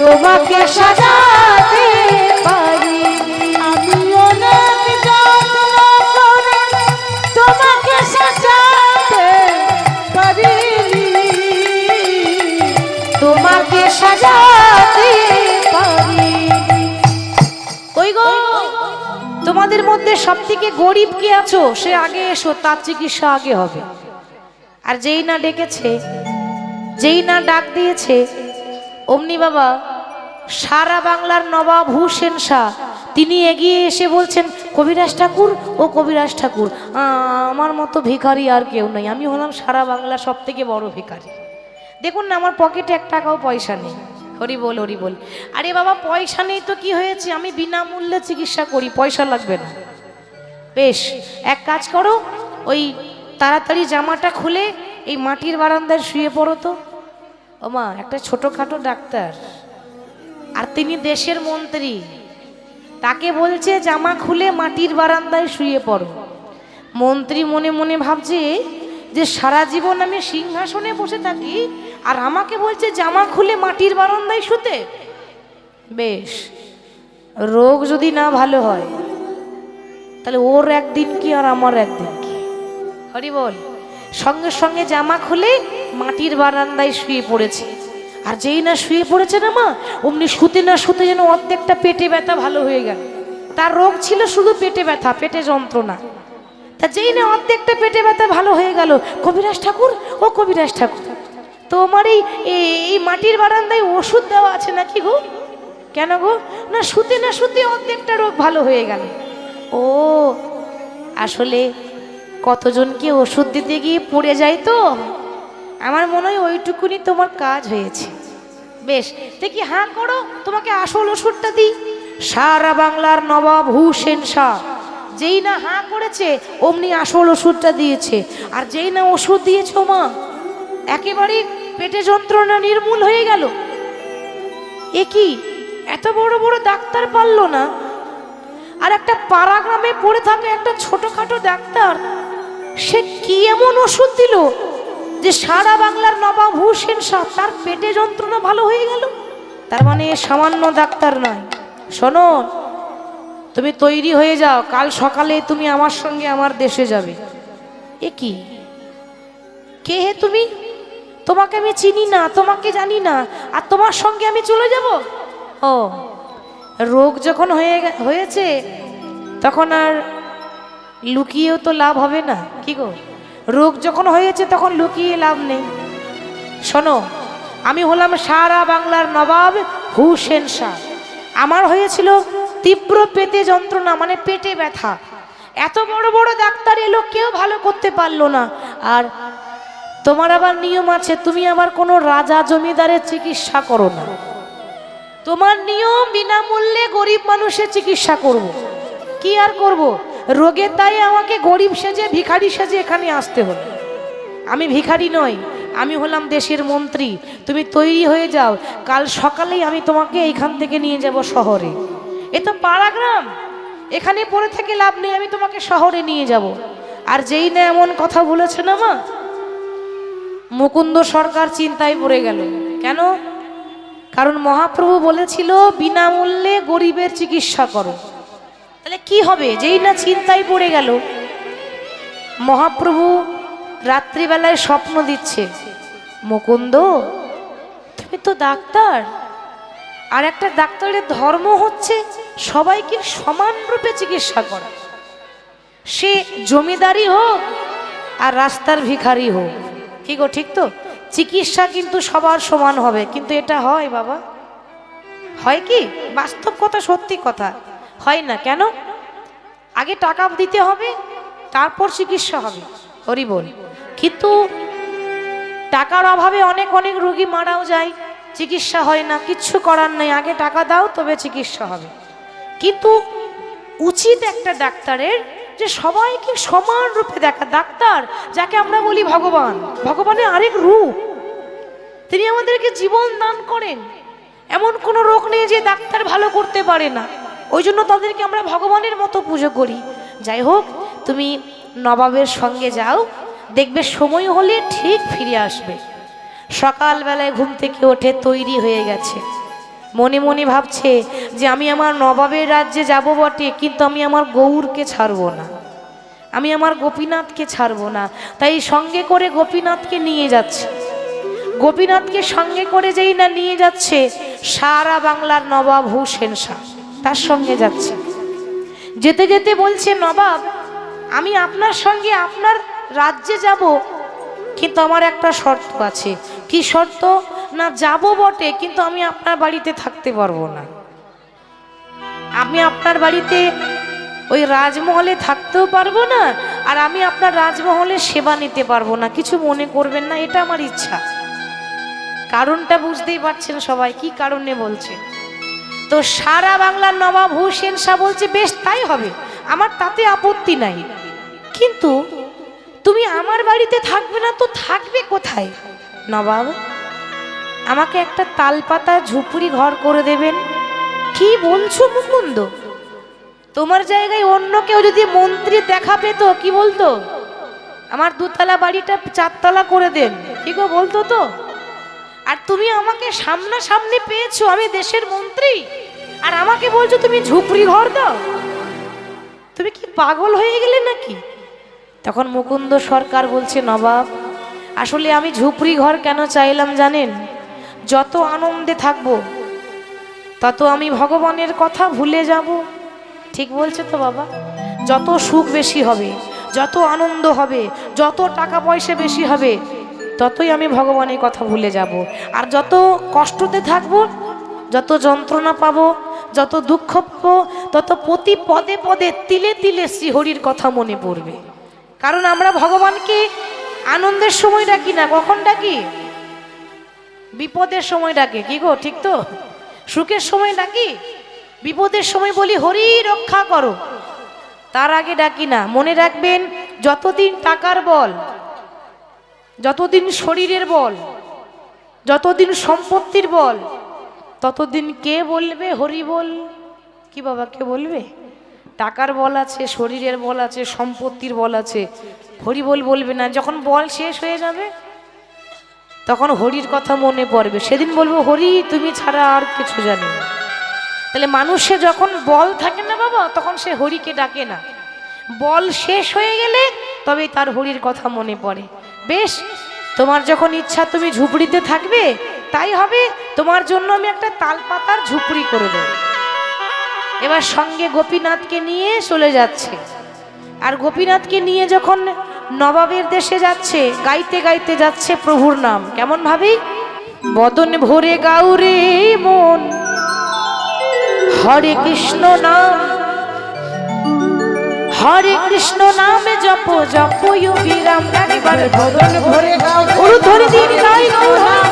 তোমাকে সাজাতে পারিনি। আমি অনেক যত্ন করে তোমাকে সাজাতে পারিনি, তোমাকে সাজাতে পারিনি। ওই গো, তোমাদের মধ্যে সব থেকে গরিব কে আছো সে আগে এসো, তার চিকিৎসা আগে হবে। আর যেই না ডেকেছে, যেই না ডাক দিয়েছে, অমনি বাবা সারা বাংলার নবাব হুসেন শাহ তিনি এগিয়ে এসে বলছেন, কবিরাজ ঠাকুর ও কবিরাজ ঠাকুর, আমার মতো ভিখারি আর কেউ নেই, আমি হলাম সারা বাংলার সব থেকে বড় ভিখারি। দেখুন না, আমার পকেটে 1 টাকাও পয়সা নেই। হরি বল, হরি বল। আরে বাবা, পয়সা নেই তো কি হয়েছে, আমি বিনামূল্যে চিকিৎসা করি, পয়সা লাগবে না। বেশ, এক কাজ করো, ওই তাড়াতাড়ি জামাটা খুলে এই মাটির বারান্দায় শুয়ে পড়ো তো। ওমা, একটা ছোটখাটো ডাক্তার, আর তিনি দেশের মন্ত্রী, তাকে বলছে জামা খুলে মাটির বারান্দায় শুয়ে পড়ো। মন্ত্রী মনে মনে ভাবছে যে সারা জীবন আমি সিংহাসনে বসে থাকি, আর আমাকে বলছে জামা খুলে মাটির বারান্দায় শুতে। বেশ, রোগ যদি না ভালো হয় তাহলে ওর একদিন কি আর আমার একদিন কি। হরি বল। সঙ্গে সঙ্গে জামা খুলে মাটির বারান্দায় শুয়ে পড়েছে। আর যেই না শুয়ে পড়েছে না মা, অমনি শুতে না শুতে যেন অর্ধেকটা পেটে ব্যথা ভালো হয়ে গেল। তার রোগ ছিল শুধু পেটে ব্যথা, পেটে যন্ত্রণা। তা যেই না অর্ধেকটা পেটে ব্যথা ভালো হয়ে গেল, কবিরাজ ঠাকুর ও কবিরাজ ঠাকুর, তোমার এই মাটির বারান্দায় ওষুধ দেওয়া আছে নাকি গো? কেন গো? না শুতে না শুতে অর্ধেকটা রোগ ভালো হয়ে গেল। ও আসলে কতজনকে ওষুধ দিতে গিয়ে পড়ে যায় তো, আমার মনে হয় ওইটুকুনি তোমার কাজ হয়েছে। বেশ, দেখি হাঁ করো, তোমাকে আসল ওষুধটা দিই। সারা বাংলার নবাব হুসেন শাহ যেই না হাঁ করেছে, অমনি আসল ওষুধটা দিয়েছে। আর যেই না ওষুধ দিয়েছো মা, একেবারে পেটে যন্ত্রণা নির্মূল হয়ে গেল। এ কি, এত বড় বড় ডাক্তার পারলো না, আর একটা পাড়া গ্রামে পড়ে থাকে একটা ছোটখাটো ডাক্তার, সে কি এমন ওষুধ দিল যে সারা বাংলার নবাব হুসেন শাহ তার পেটে যন্ত্রণা ভালো হয়ে গেল? তার মানে সামান্য ডাক্তার নয়। শোনো, তুমি তৈরি হয়ে যাও, কাল সকালে তুমি আমার সঙ্গে আমার দেশে যাবে। এ কি, কে হে তুমি? তোমাকে আমি চিনি না, তোমাকে জানি না, আর তোমার সঙ্গে আমি চলে যাব? ও, রোগ যখন হয়েছে তখন আর লুকিয়েও তো লাভ হবে না, কি গো? রোগ যখন হয়েছে তখন লুকিয়ে লাভ নেই। শোনো, আমি হলাম সারা বাংলার নবাব হুসেন শাহ। আমার হয়েছিল তীব্র পেটে যন্ত্রণা, মানে পেটে ব্যথা। এত বড় বড় ডাক্তার এলো, কেউ ভালো করতে পারলো না। আর তোমার আবার নিয়ম আছে, তুমি আবার কোনো রাজা জমিদারের চিকিৎসা করো না। তোমার নিয়ম বিনামূল্যে গরিব মানুষের চিকিৎসা করব। কি আর করব, রোগে তাই আমাকে গরিব সেজে ভিখারি সেজে এখানে আসতে হলো। আমি ভিখারি নই, আমি হলাম দেশের মন্ত্রী। তুমি তৈরি হয়ে যাও, কাল সকালেই আমি তোমাকে এইখান থেকে নিয়ে যাব শহরে। এ তো পাড়া গ্রাম, এখানে পড়ে থেকে লাভ নেই, আমি তোমাকে শহরে নিয়ে যাব। আর যেই না এমন কথা বলেছে না মা, মুকুন্দ সরকার চিন্তায় পড়ে গেল। কেন? কারণ মহাপ্রভু বলেছিল বিনামূল্যে গরিবের চিকিৎসা করো। তাহলে কি হবে? যেই না চিন্তায় পড়ে গেল, মহাপ্রভু রাত্রিবেলায় স্বপ্ন দিচ্ছে, মুকুন্দ তুমি তো ডাক্তার, আর একটা ডাক্তারের ধর্ম হচ্ছে সবাইকে সমান রূপে চিকিৎসা করা, সে জমিদারি হোক আর রাস্তার ভিখারি হোক। কি গো, ঠিক তো? চিকিৎসা কিন্তু সবার সমান হবে, কিন্তু এটা হয় বাবা? হয় কি? বাস্তব কথা, সত্যি কথা, হয় না। কেন? আগে টাকা দিতে হবে, তারপর চিকিৎসা হবে। হরি বল। কিন্তু টাকার অভাবে অনেক অনেক রোগী মারাও যায়, চিকিৎসা হয় না। কিচ্ছু করার নাই, আগে টাকা দাও তবে চিকিৎসা হবে। কিন্তু উচিত একটা ডাক্তারের যে সবাইকে সমান রূপে দেখা। ডাক্তার যাকে আমরা বলি ভগবান, ভগবানের আরেক রূপ, তিনি আমাদেরকে জীবন দান করেন। এমন কোনো রোগ নেই যে ডাক্তার ভালো করতে পারে না, ওই জন্য তাদেরকে আমরা ভগবানের মতো পুজো করি। যাই হোক, তুমি নবাবের সঙ্গে যাও, দেখবে সময় হলে ঠিক ফিরে আসবে। সকালবেলায় ঘুম থেকে ওঠে তৈরি হয়ে গেছে, মনে মনে ভাবছে যে আমি আমার নবাবের রাজ্যে যাব বটে, কিন্তু আমি আমার গৌরকে ছাড়বো না, আমি আমার গোপীনাথকে ছাড়বো না। তাই সঙ্গে করে গোপীনাথকে নিয়ে যাচ্ছে। গোপীনাথকে সঙ্গে করে যেই না নিয়ে যাচ্ছে, সারা বাংলার নবাব হুসেন শাহ তার সঙ্গে যাচ্ছে। যেতে যেতে বলছে, নবাব আমি আপনার সঙ্গে আপনার রাজ্যে যাব, কিন্তু আমার একটা শর্ত আছে। কি শর্ত? না যাব বটে, কিন্তু আমি আপনার বাড়িতে থাকতে পারবো না। আমি আপনার বাড়িতে ওই রাজমহলে থাকতেও পারবো না, আর আমি আপনার রাজমহলে সেবা নিতে পারবো না। কিছু মনে করবেন না, এটা আমার ইচ্ছা। কারণটা বুঝতেই পারছেন সবাই, কি কারণে বলছে। তো সারা বাংলার নবাব হুসেন শাহ বলছে, বেশ তাই হবে, আমার তাতে আপত্তি নাই, কিন্তু তুমি আমার বাড়িতে থাকবে না তো থাকবে কোথায়? নবাব, আমাকে একটা তালপাতা ঝুপড়ি ঘর করে দেবেন। কি বলছো মুকুন্দ? তোমার জায়গায় অন্য কেউ যদি মন্ত্রী দেখা পেত, কি বলতো? আমার দুতলা বাড়িটা 4 তলা করে দেন, কি গো বলতো তো? আর তুমি আমাকে সামনাসামনি পেয়েছো, আমি দেশের মন্ত্রী, আর আমাকে বলছো তুমি ঝুপড়ি ঘর দাও? তুমি কি পাগল হয়ে গেলে নাকি? তখন মুকুন্দ সরকার বলছে, নবাব আসলে আমি ঝুপড়ি ঘর কেন চাইলাম জানেন? যত আনন্দে থাকবো তত আমি ভগবানের কথা ভুলে যাব। ঠিক বলছে তো বাবা? যত সুখ বেশি হবে, যত আনন্দ হবে, যত টাকা পয়সা বেশি হবে, ততই আমি ভগবানের কথা ভুলে যাব। আর যত কষ্টতে থাকবো, যত যন্ত্রণা পাবো, যত দুঃখ পাবো, তত প্রতি পদে পদে তিলে তিলে শ্রীহরির কথা মনে পড়বে। কারণ আমরা ভগবানকে আনন্দের সময় ডাকি না, কখন ডাকি? বিপদের সময় ডাকে, কি গো ঠিক তো? সুখের সময় ডাকি, বিপদের সময় বলি হরি রক্ষা করো, তার আগে ডাকি না। মনে রাখবেন, যতদিন টাকার বল, যতদিন শরীরের বল, যতদিন সম্পত্তির বল, ততদিন কে বলবে হরি বল? কি বাবা, কে বলবে? টাকার বল আছে, শরীরের বল আছে, সম্পত্তির বল আছে, হরি বল বলবে না। যখন বল শেষ হয়ে যাবে তখন হরির কথা মনে পড়বে, সেদিন বলবো হরি তুমি ছাড়া আর কিছু জানি না। তাহলে মানুষে যখন বল থাকে না বাবা, তখন সে হরিকে ডাকে না। বল শেষ হয়ে গেলে তবে তার হরির কথা মনে পড়ে। বেশ, তোমার যখন ইচ্ছা তুমি ঝুপড়িতে থাকবে, তাই হবে। তোমার জন্য আমি একটা তালপাতার ঝুপড়ি করে দেব। এবার সঙ্গে গোপীনাথকে নিয়ে চলে যাচ্ছে। আর গোপীনাথকে নিয়ে যখন নবাবের দেশে যাচ্ছে, গাইতে গাইতে যাচ্ছে প্রভুর নাম। কেমন ভাবি? বদন ভরে গাউরে মন হরে কৃষ্ণ নাম, হরে কৃষ্ণ নামে জপ জপ বিরাম। একবার বদন ভরে গাও গুরু ধরে দিন গাই নাম,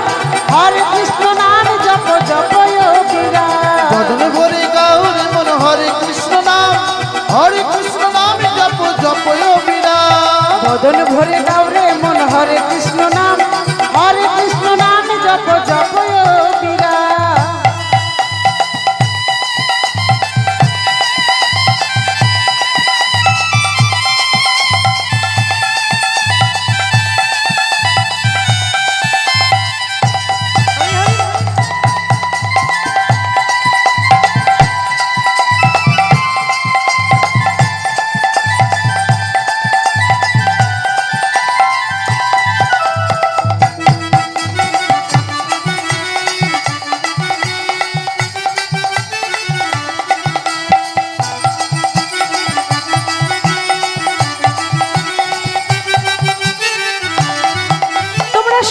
হরে কৃষ্ণ নাম জপ জপ বিরাম। বদন ভরে গাও রে মন হরে কৃষ্ণ নাম, হরে কৃষ্ণ নাম জপ জপ বিরাম। বদন ভরে গাও রে মন হরে কৃষ্ণ নাম, হরে কৃষ্ণ নাম জপ জপ বিরাম।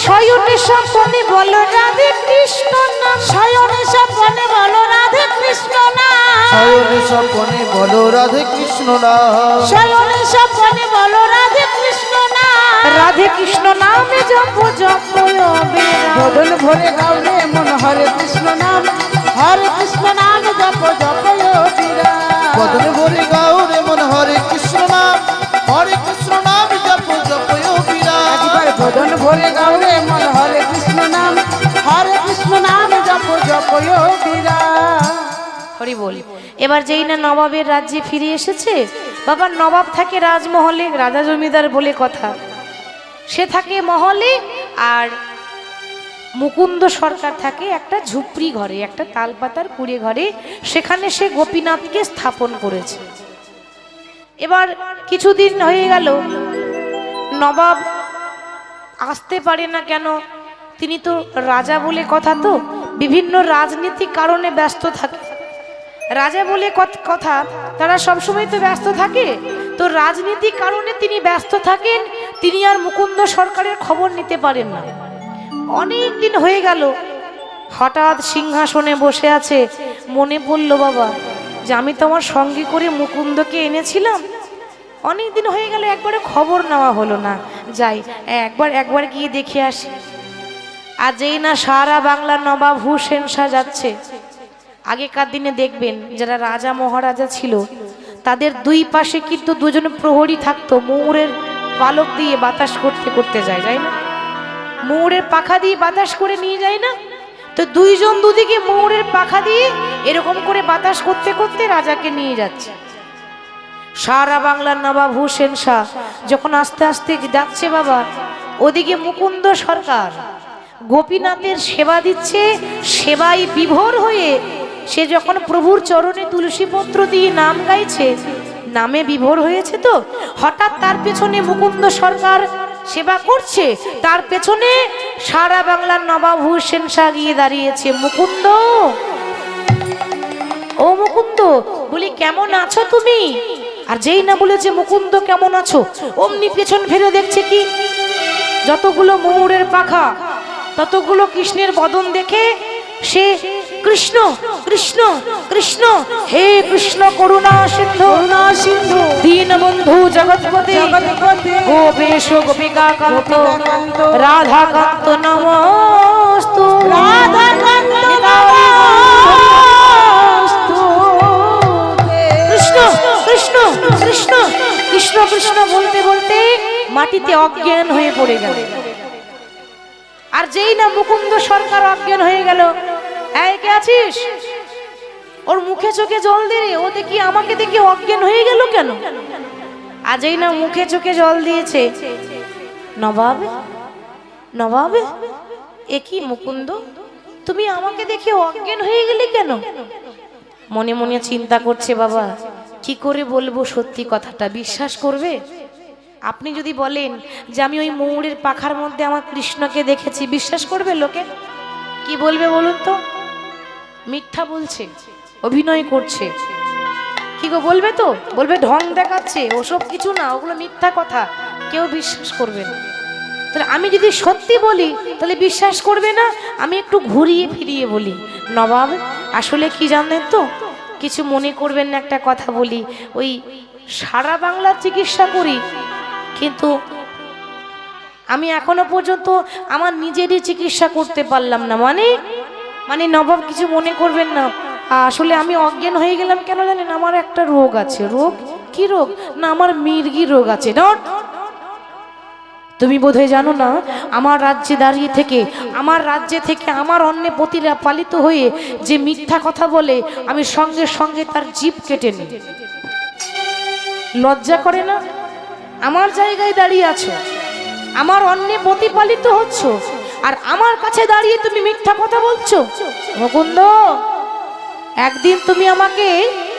শয়নে স্বপনে বলো রাধে কৃষ্ণ নাম, শয়নে স্বপনে বলো রাধে কৃষ্ণ নাম, শয়নে স্বপনে বলো রাধে কৃষ্ণ নাম, শয়নে স্বপনে বলো রাধে কৃষ্ণ নাম। রাধে কৃষ্ণ নামে জপ জপ বিরাম। বদন ভরে গাও রে মন হরে কৃষ্ণ নাম, হরে কৃষ্ণ নাম জপ জপ বিরাম। বদন ভরে গাও রে মন হরে কৃষ্ণ নাম, কয়দিরা হরি বল। এবার যেই না নবাবের রাজ্যে ফিরে এসেছে, বাবা নবাব থাকে রাজমহলে, রাজা জমিদার বলে কথা, সে থাকে মহলে, আর মুকুন্দ সরকার থাকে একটা ঝুপড়ি ঘরে, একটা তালপাতার কুড়ে ঘরে, সেখানে সে গোপীনাথকে স্থাপন করেছে। এবার কিছুদিন হয়ে গেল, নবাব আসতে পারে না কেন, তিনি তো রাজা বলে কথা, তো বিভিন্ন রাজনীতিক কারণে ব্যস্ত থাকে। রাজা বলে কথা, তারা সবসময় তো ব্যস্ত থাকে, তো রাজনীতিক কারণে তিনি ব্যস্ত থাকেন, তিনি আর মুকুন্দ সরকারের খবর নিতে পারেন না। অনেক দিন হয়ে গেল, হঠাৎ সিংহাসনে বসে আছে, মনে পড়লো বাবা যে আমি তো আমার সঙ্গে করে মুকুন্দকে এনেছিলাম, অনেক দিন হয়ে গেল, একবারে খবর নেওয়া হলো না, যাই একবার গিয়ে দেখে আসি। আর যেই না সারা বাংলার নবাব হুসেন শাহ যাচ্ছে, আগেকার দিনে দেখবেন যারা রাজা মহারাজা ছিল তাদের দুই পাশে কিন্তু দুজন প্রহরী থাকতো, ময়ূরের পালক দিয়ে বাতাস করতে করতে যায় না, ময়ূরের পাখা দিয়ে বাতাস করে নিয়ে যায় না, তো দুইজন দুদিকে ময়ূরের পাখা দিয়ে এরকম করে বাতাস করতে করতে রাজাকে নিয়ে যাচ্ছে। সারা বাংলার নবাব হুসেন শাহ যখন আস্তে আস্তে যাচ্ছে বাবা, ওদিকে মুকুন্দ সরকার গোপীনাথের সেবা দিচ্ছে, সেবায় বিভোর হয়ে সে যখন প্রভুর চরণে তুলসী পত্র দিয়ে নাম গাইছে, নামে বিভোর হয়েছে, তো হঠাৎ তার পেছনে মুকুন্দ সরকার সেবা করছে, তার পেছনে সারা বাংলার নবাব হুসেন শাহ গিয়ে দাঁড়িয়েছে। মুকুন্দ, ও মুকুন্দ, বলি কেমন আছো তুমি? আর যেই না বলেছে মুকুন্দ কেমন আছো, অমনি পেছন ফিরে দেখছে কি, যতগুলো ময়ূরের পাখা, ততগুলো কৃষ্ণের বদন দেখে সে কৃষ্ণ কৃষ্ণ কৃষ্ণ, হে কৃষ্ণ করুণা সিন্ধু দীনবন্ধু জগৎপতি গোপেশ গোপিকা কান্ত রাধা কান্ত নমস্তু রাধা কান্ত নমস্তু। কৃষ্ণ কৃষ্ণ কৃষ্ণ কৃষ্ণ কৃষ্ণ বলতে বলতে মাটিতে অজ্ঞান হয়ে পড়ে গেল। আর যেই না মুকুন্দ সরকার অজ্ঞান হয়ে গেল, এই কে আছিস? ওর মুখে চোখে জল দে রে, ও দেখি আমাকে দেখি অজ্ঞান হয়ে গেল কেন? আর যেই না মুখে চোখে জল দিয়েছে, নবাব নবাব, এ কি মুকুন্দ, তুমি আমাকে দেখে অজ্ঞান হয়ে গেলে কেন? মনে মনে চিন্তা করছে, বাবা কি করে বলবো সত্যি কথাটা, বিশ্বাস করবে? আপনি যদি বলেন যে আমি ওই ময়ূরের পাখার মধ্যে আমার কৃষ্ণকে দেখেছি, বিশ্বাস করবে লোকে? কি বলবে বলুন তো? মিথ্যা বলছে, অভিনয় করছে, কি গো বলবে তো? বলবে ঢং দেখাচ্ছে, ওসব কিছু না, ওগুলো মিথ্যা কথা, কেউ বিশ্বাস করবে না। তাহলে আমি যদি সত্যি বলি তাহলে বিশ্বাস করবে না, আমি একটু ঘুরিয়ে ফিরিয়ে বলি। নবাব আসলে কি জানেন তো, কিছু মনে করবেন না, একটা কথা বলি, ওই সারা বাংলার চিকিৎসা করি, কিন্তু আমি এখনো পর্যন্ত আমার নিজেরই চিকিৎসা করতে পারলাম না। মানে নবাব কিছু মনে করবেন না, আসলে আমি অজ্ঞান হয়ে গেলাম কেন জানেন? আমার একটা রোগ আছে। রোগ? কি রোগ? না, আমার মির্গি রোগ আছে। তুমি বোধহয় জানো না, আমার রাজ্যে দাঁড়িয়ে থেকে, আমার রাজ্যে থেকে আমার অন্যে পতিরা পালিত হয়ে যে মিথ্যা কথা বলে, আমি সঙ্গে সঙ্গে তার জিভ কেটে নিই। লজ্জা করে না? আমার জায়গায় দাঁড়িয়ে আছো, আমার অন্যে প্রতিপালিত হচ্ছ, আর আমার কাছে দাঁড়িয়ে তুমি মিথ্যা কথা বলছো। মুকুন্দ, একদিন তুমি আমাকে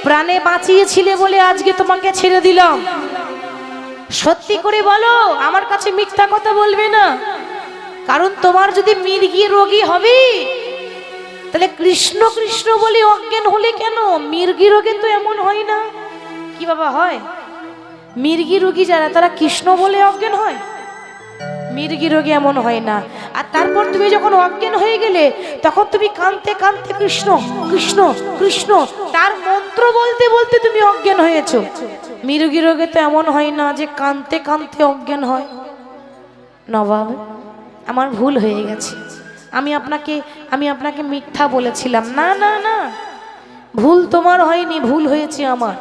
প্রাণে বাঁচিয়েছিলে বলে আজকে তোমাকে ছেড়ে দিলাম। সত্যি করে বলো, আমার কাছে মিথ্যা কথা বলবে না, কারণ তোমার যদি মির্গি রোগী হবে তাহলে কৃষ্ণ কৃষ্ণ বলে অজ্ঞান হলে কেন? মির্গি রোগে তো এমন হয় না। কি বাবা হয়? মির্গি রোগী যারা, তারা কৃষ্ণ বলে অজ্ঞান হয়, মির্গি রোগে এমন হয় না। আর তারপর তুমি যখন অজ্ঞান হয়ে গেলে, তখন তুমি কাঁদতে কাঁদতে কৃষ্ণ কৃষ্ণ কৃষ্ণ, তার মন্ত্র বলতে বলতে তুমি অজ্ঞান হয়েছো। মির্গি রোগে তো এমন হয় না যে কাঁদতে কাঁদতে অজ্ঞান হয়। নবাব, আমার ভুল হয়ে গেছে, আমি আপনাকে মিথ্যা বলেছিলাম। না না না, ভুল তোমার হয়নি, ভুল হয়েছে আমার।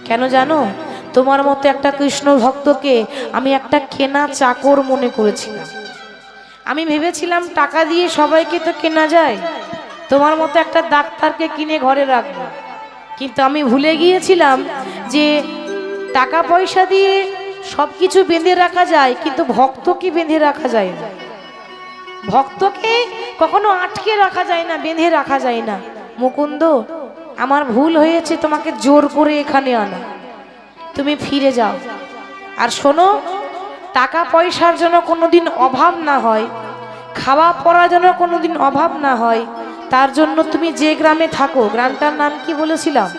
কেন জানো? তোমার মতো একটা কৃষ্ণ ভক্তকে আমি একটা কেনা চাকর মনে করেছিলাম। আমি ভেবেছিলাম টাকা দিয়ে সবাইকে তো কেনা যায়, তো তোমার মতো একটা ডাক্তারকে কিনে ঘরে রাখবো, কিন্তু আমি ভুলে গিয়েছিলাম যে টাকা পয়সা দিয়ে সব কিছু বেঁধে রাখা যায়, কিন্তু ভক্তকে বেঁধে রাখা যায় না। ভক্তকে কখনো আটকে রাখা যায় না, বেঁধে রাখা যায় না। মুকুন্দ, আমার ভুল হয়েছে তোমাকে জোর করে এখানে আনা, তুমি ফিরে যাও। আর শোনো, টাকা পয়সার জন্য কোনোদিন অভাব না হয়, খাওয়া পড়ার জন্য কোনোদিন অভাব না হয়, তার জন্য তুমি যে গ্রামে থাকো, গ্রামটার নাম কি বলেছিলাম?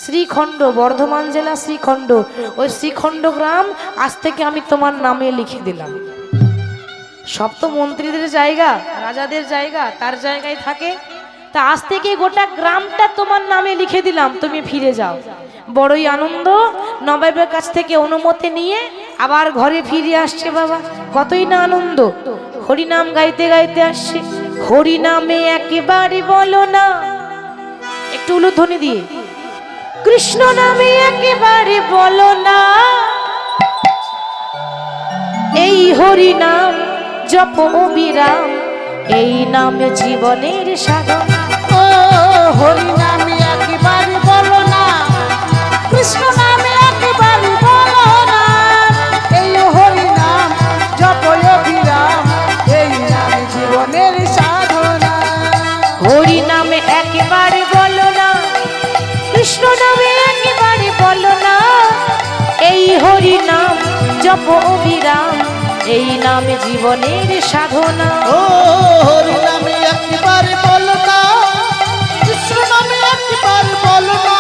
শ্রীখণ্ড, বর্ধমান জেলা শ্রীখণ্ড। ওই শ্রীখণ্ড গ্রাম আজ থেকে আমি তোমার নামে লিখে দিলাম। সব তো মন্ত্রীদের জায়গা, রাজাদের জায়গা, তার জায়গায় থাকে, তা আজ থেকে গোটা গ্রামটা তোমার নামে লিখে দিলাম, তুমি ফিরে যাও। বড়ই আনন্দ, নবাবের কাছ থেকে অনুমতি নিয়ে আবার ঘরে ফিরে আসছে বাবা। কতই না আনন্দ, হরিনাম গাইতে গাইতে আসছে। হরিনামে একেবারে বলো না, একটু উলুধ্বনি দিয়ে, কৃষ্ণ নামে একেবারে বলো না, এই হরিনাম জপ অবিরাম, এই নামে জীবনের সাধনা। ও হরি নামে একেবারে বলো না, কৃষ্ণ নামে একেবারে বলো না, এই হরি নাম জপ অবিরাম, এই নামে জীবনের সাধনা। হরি নামে একেবারে বলো না, কৃষ্ণ নামে একেবারে বলো না, এই হরি নাম জপ অবিরাম, এই নামে জীবনের সাধনা। ও হরি নামে একবার বলো না, কৃষ্ণ নামে একবার বলো না,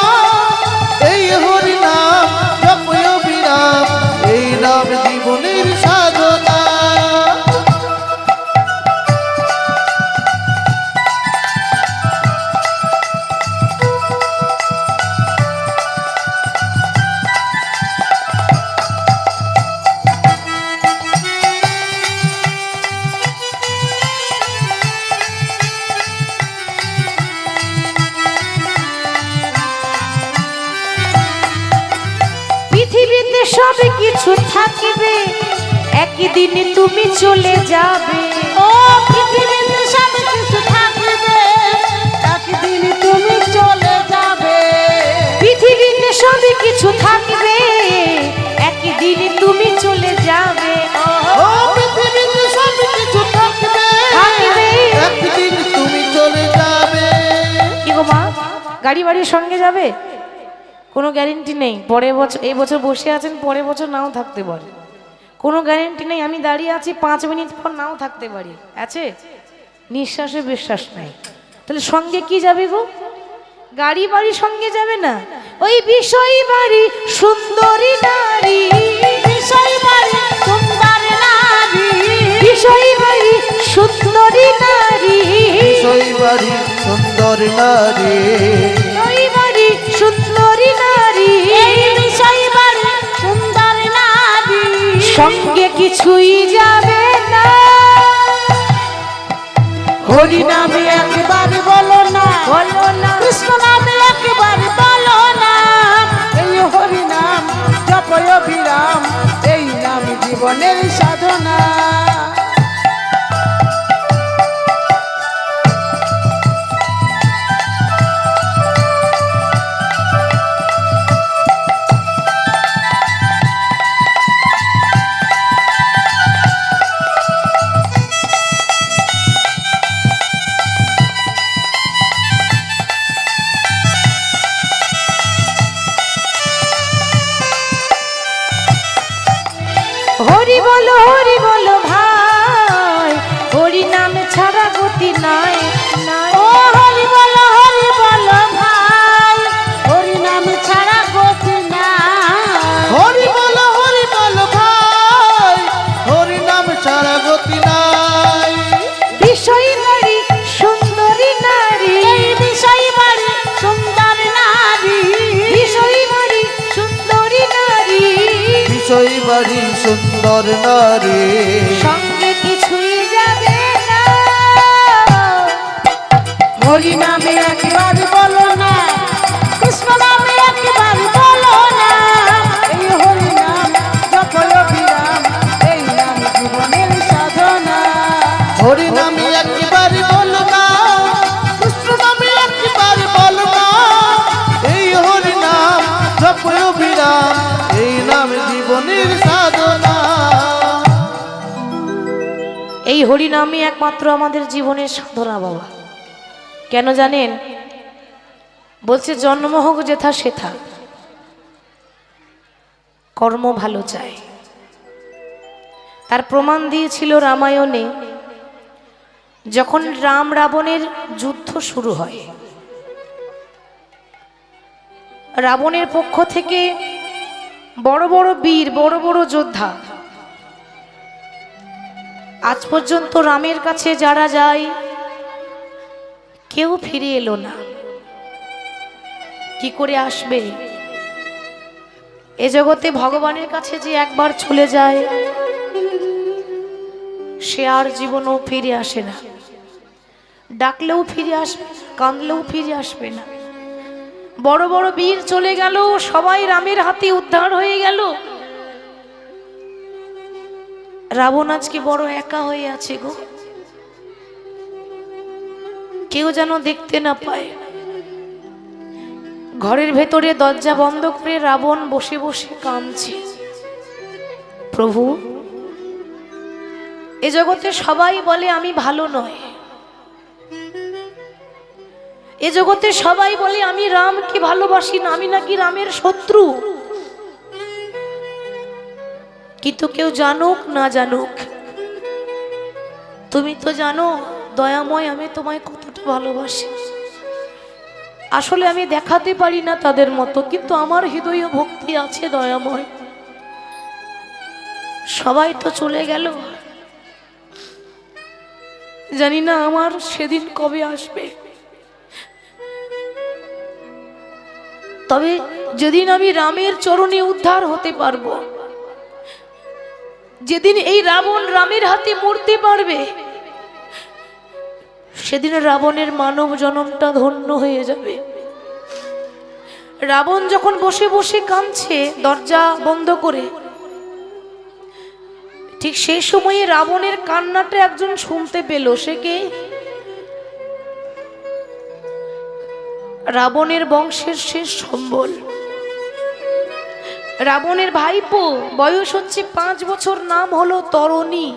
এই হরি নাম জপয় বিরাম, এই নাম জীবনের সাধনা। পৃথিবীতে সব কিছু থাকবে, একদিন তুমি চলে যাবে। ও পৃথিবীতে সব কিছু থাকবে, একদিন তুমি চলে যাবে। পৃথিবীতে সব কিছু থাকবে, একদিন তুমি চলে যাবে। ও পৃথিবীতে সব কিছু থাকবে, থাকবে। একদিন তুমি চলে যাবে। কি গো মা, গাড়ি বাড়ির সঙ্গে যাবে? কোনো গ্যারেন্টি নেই, পরের বছর, এই বছর বসে আছেন, পরের বছর নাও থাকতে পারে। কোনো গ্যারেন্টি নেই, আমি দাঁড়িয়ে আছি 5 মিনিট পর নাও থাকতে পারি, আছে? নিঃশ্বাসে বিশ্বাস নাই। তাহলে সঙ্গে কি যাবে গো? গাড়ি বাড়ির সঙ্গে যাবে না, ওই বিষয় বাড়ি সুন্দরী নারী, বিষয় বাড়ি সুন্দর নারী, বিষয় বাড়ি সুন্দরী নারী, বিষয় বাড়ি সুন্দর নারী, বিষয় বাড়ি সুন্দরী নারী, এই বিষয় বাড়ি সুন্দর নারী, সঙ্গে কিছুই যাবে না। হরি নামে একবারে বলো না, বলো না, কৃষ্ণ নামে একবারে বলো না, এই হরি নাম জপয় বিরাম, এই নাম জীবনের সাধনা। হরি বলো ভাই, হরি নাম ছাড়া গতি নাই, নাই। ও হরি বলো ভাই, হরি নাম ছাড়া গতি নাই। হরি বলো ভাই, হরি নাম ছাড়া গতি নাই। বিষয় বাড়ি সুন্দরী নারী, এই বিষয় বাড়ি সুন্দর নারী, বিষয় বাড়ি সুন্দরী নারী, বিষয় বাড়ি সুন্দর নারী, সঙ্গে কিছুই যাবে না। হরি নামে একবার বলো না, কৃষ্ণ নামে একবার বলো না, এই হরি নাম জপয় বিরাম, এই নাম জীবনের সাধনা। হরি নামে একবার বলো না, এই হরিনামই একমাত্র আমাদের জীবনের সাধনা বাবা। কেন জানেন? বলছে জন্ম হোক যেথা সেথা, কর্ম ভালো চায়। তার প্রমাণ দিয়েছিল রামায়ণে, যখন রাম রাবণের যুদ্ধ শুরু হয়, রাবণের পক্ষ থেকে বড় বড় বীর, বড় বড় যোদ্ধা, আজ পর্যন্ত রামের কাছে যারা যায় কেউ ফিরে এলো না। কি করে আসবে? এ জগতে ভগবানের কাছে যে একবার চলে যায় সে আর জীবনও ফিরে আসে না। ডাকলেও ফিরে আসবে, কাঁদলেও ফিরে আসবে না। বড় বড় বীর চলে গেল, সবাই রামের হাতে উদ্ধার হয়ে গেল। রাবণ আজকে বড় একা হয়ে আছে গো, কেউ যেন দেখতে না পায়। ঘরের ভেতরে দরজা বন্ধ করে রাবণ বসে বসে কাঁদছে, প্রভু এ জগতে সবাই বলে আমি ভালো নয়, এ জগতে সবাই বলে আমি রামকে ভালোবাসি না, আমি নাকি রামের শত্রু। কিন্তু কেউ জানুক না জানুক, তুমি তো জানো দয়াময় আমি তোমায় কতটা ভালোবাসি। আসলে আমি দেখাতে পারি না তাদের মতো, কিন্তু আমার হৃদয়ে ভক্তি আছে দয়াময়। সবাই তো চলে গেল, জানি না আমার সেদিন কবে আসবে। তবে যেদিন আমি রামের চরণে উদ্ধার হতে পারবো, যেদিন এই রাবণ রামের হাতে মরতে পারবে, সেদিন রাবণের মানব জন্মটা ধন্য হয়ে যাবে। রাবণ যখন বসে বসে কাঁদছে দরজা বন্ধ করে, ঠিক সেই সময়ে রাবণের কান্নাটা একজন শুনতে পেল। সে কে? রাবণের বংশের শেষ সম্বল, রাবণের ভাইপো, বয়স হচ্ছে 5 বছর, নাম হলো তরণী।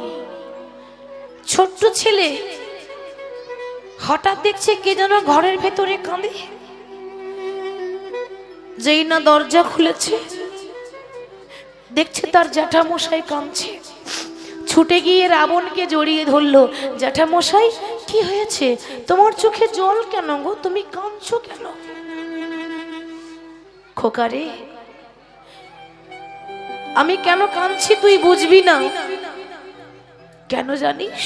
ছোট্ট ছেলে, হঠাৎ দেখছে কে যেন ঘরের ভেতরে কাঁদে। যেই না দরজা খুলেছে, দেখছে তার জ্যাঠামশাই কাঁদছে। ছুটে গিয়ে রাবণকে জড়িয়ে ধরলো। জ্যাঠামশাই কি হয়েছে? তোমার চোখে জল কেন গো? তুমি কাঁদছো কেন? খোকারে, আমি কেন কাঁদছি তুই বুঝবি না। কেন জানিস?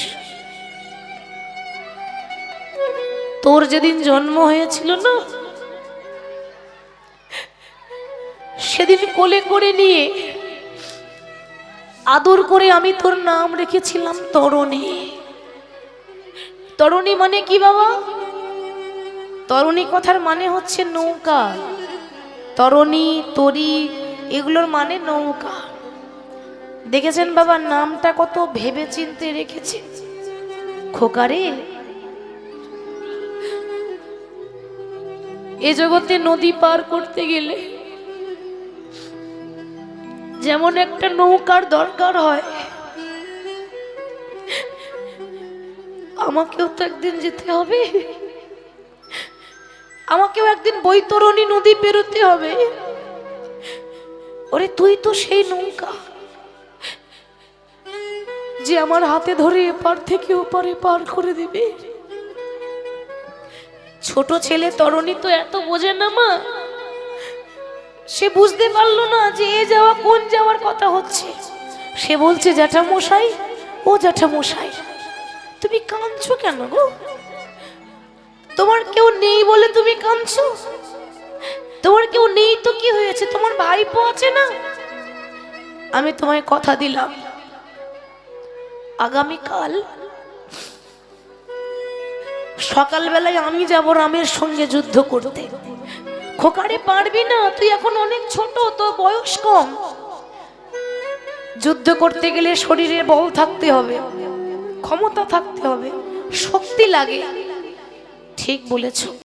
তোর যেদিন জন্ম হয়েছিল না, সেদিন কোলে করে নিয়ে আদর করে আমি তোর নাম রেখেছিলাম তরণী। তরণী মানে কি বাবা? তরণী কথার মানে হচ্ছে নৌকা। তরণী, তরী, এগুলোর মানে নৌকা। দেখেছেন বাবা, নামটা কত ভেবে চিনতে রেখেছে। খোকারে, এ জগতে নদী পার করতে গেলে যেমন একটা নৌকার দরকার হয়, আমাকেও তো একদিন যেতে হবে, আমাকেও একদিন বৈতরণী নদী পেরোতে হবে। ওরে তুই তো সেই নৌকা যে আমার হাতে ধরে এপার থেকে ওপারে পার করে দিবে। ছোট ছেলে তরণী তো এত বোঝে না মা, সে বুঝতে পারলো না যে এ যাওয়া কোন যাওয়ার কথা হচ্ছে। সে বলছে জ্যাঠামশাই, ও জ্যাঠামশাই তুমি কাঁদছো কেন গো? তোমার কেউ নেই বলে তুমি কাঁদছো? তোমার কেউ নেই তো কি হয়েছে? তোমার ভাইপো আছে না? আমি তোমায় কথা দিলাম, আগামীকাল সকালবেলায় আমি যাব রামের সঙ্গে যুদ্ধ করতে। খোকারে পারবি না, তুই এখন অনেক ছোট, তোর বয়স কম। যুদ্ধ করতে গেলে শরীরে বল থাকতে হবে, ক্ষমতা থাকতে হবে, শক্তি লাগে। ঠিক বলেছ।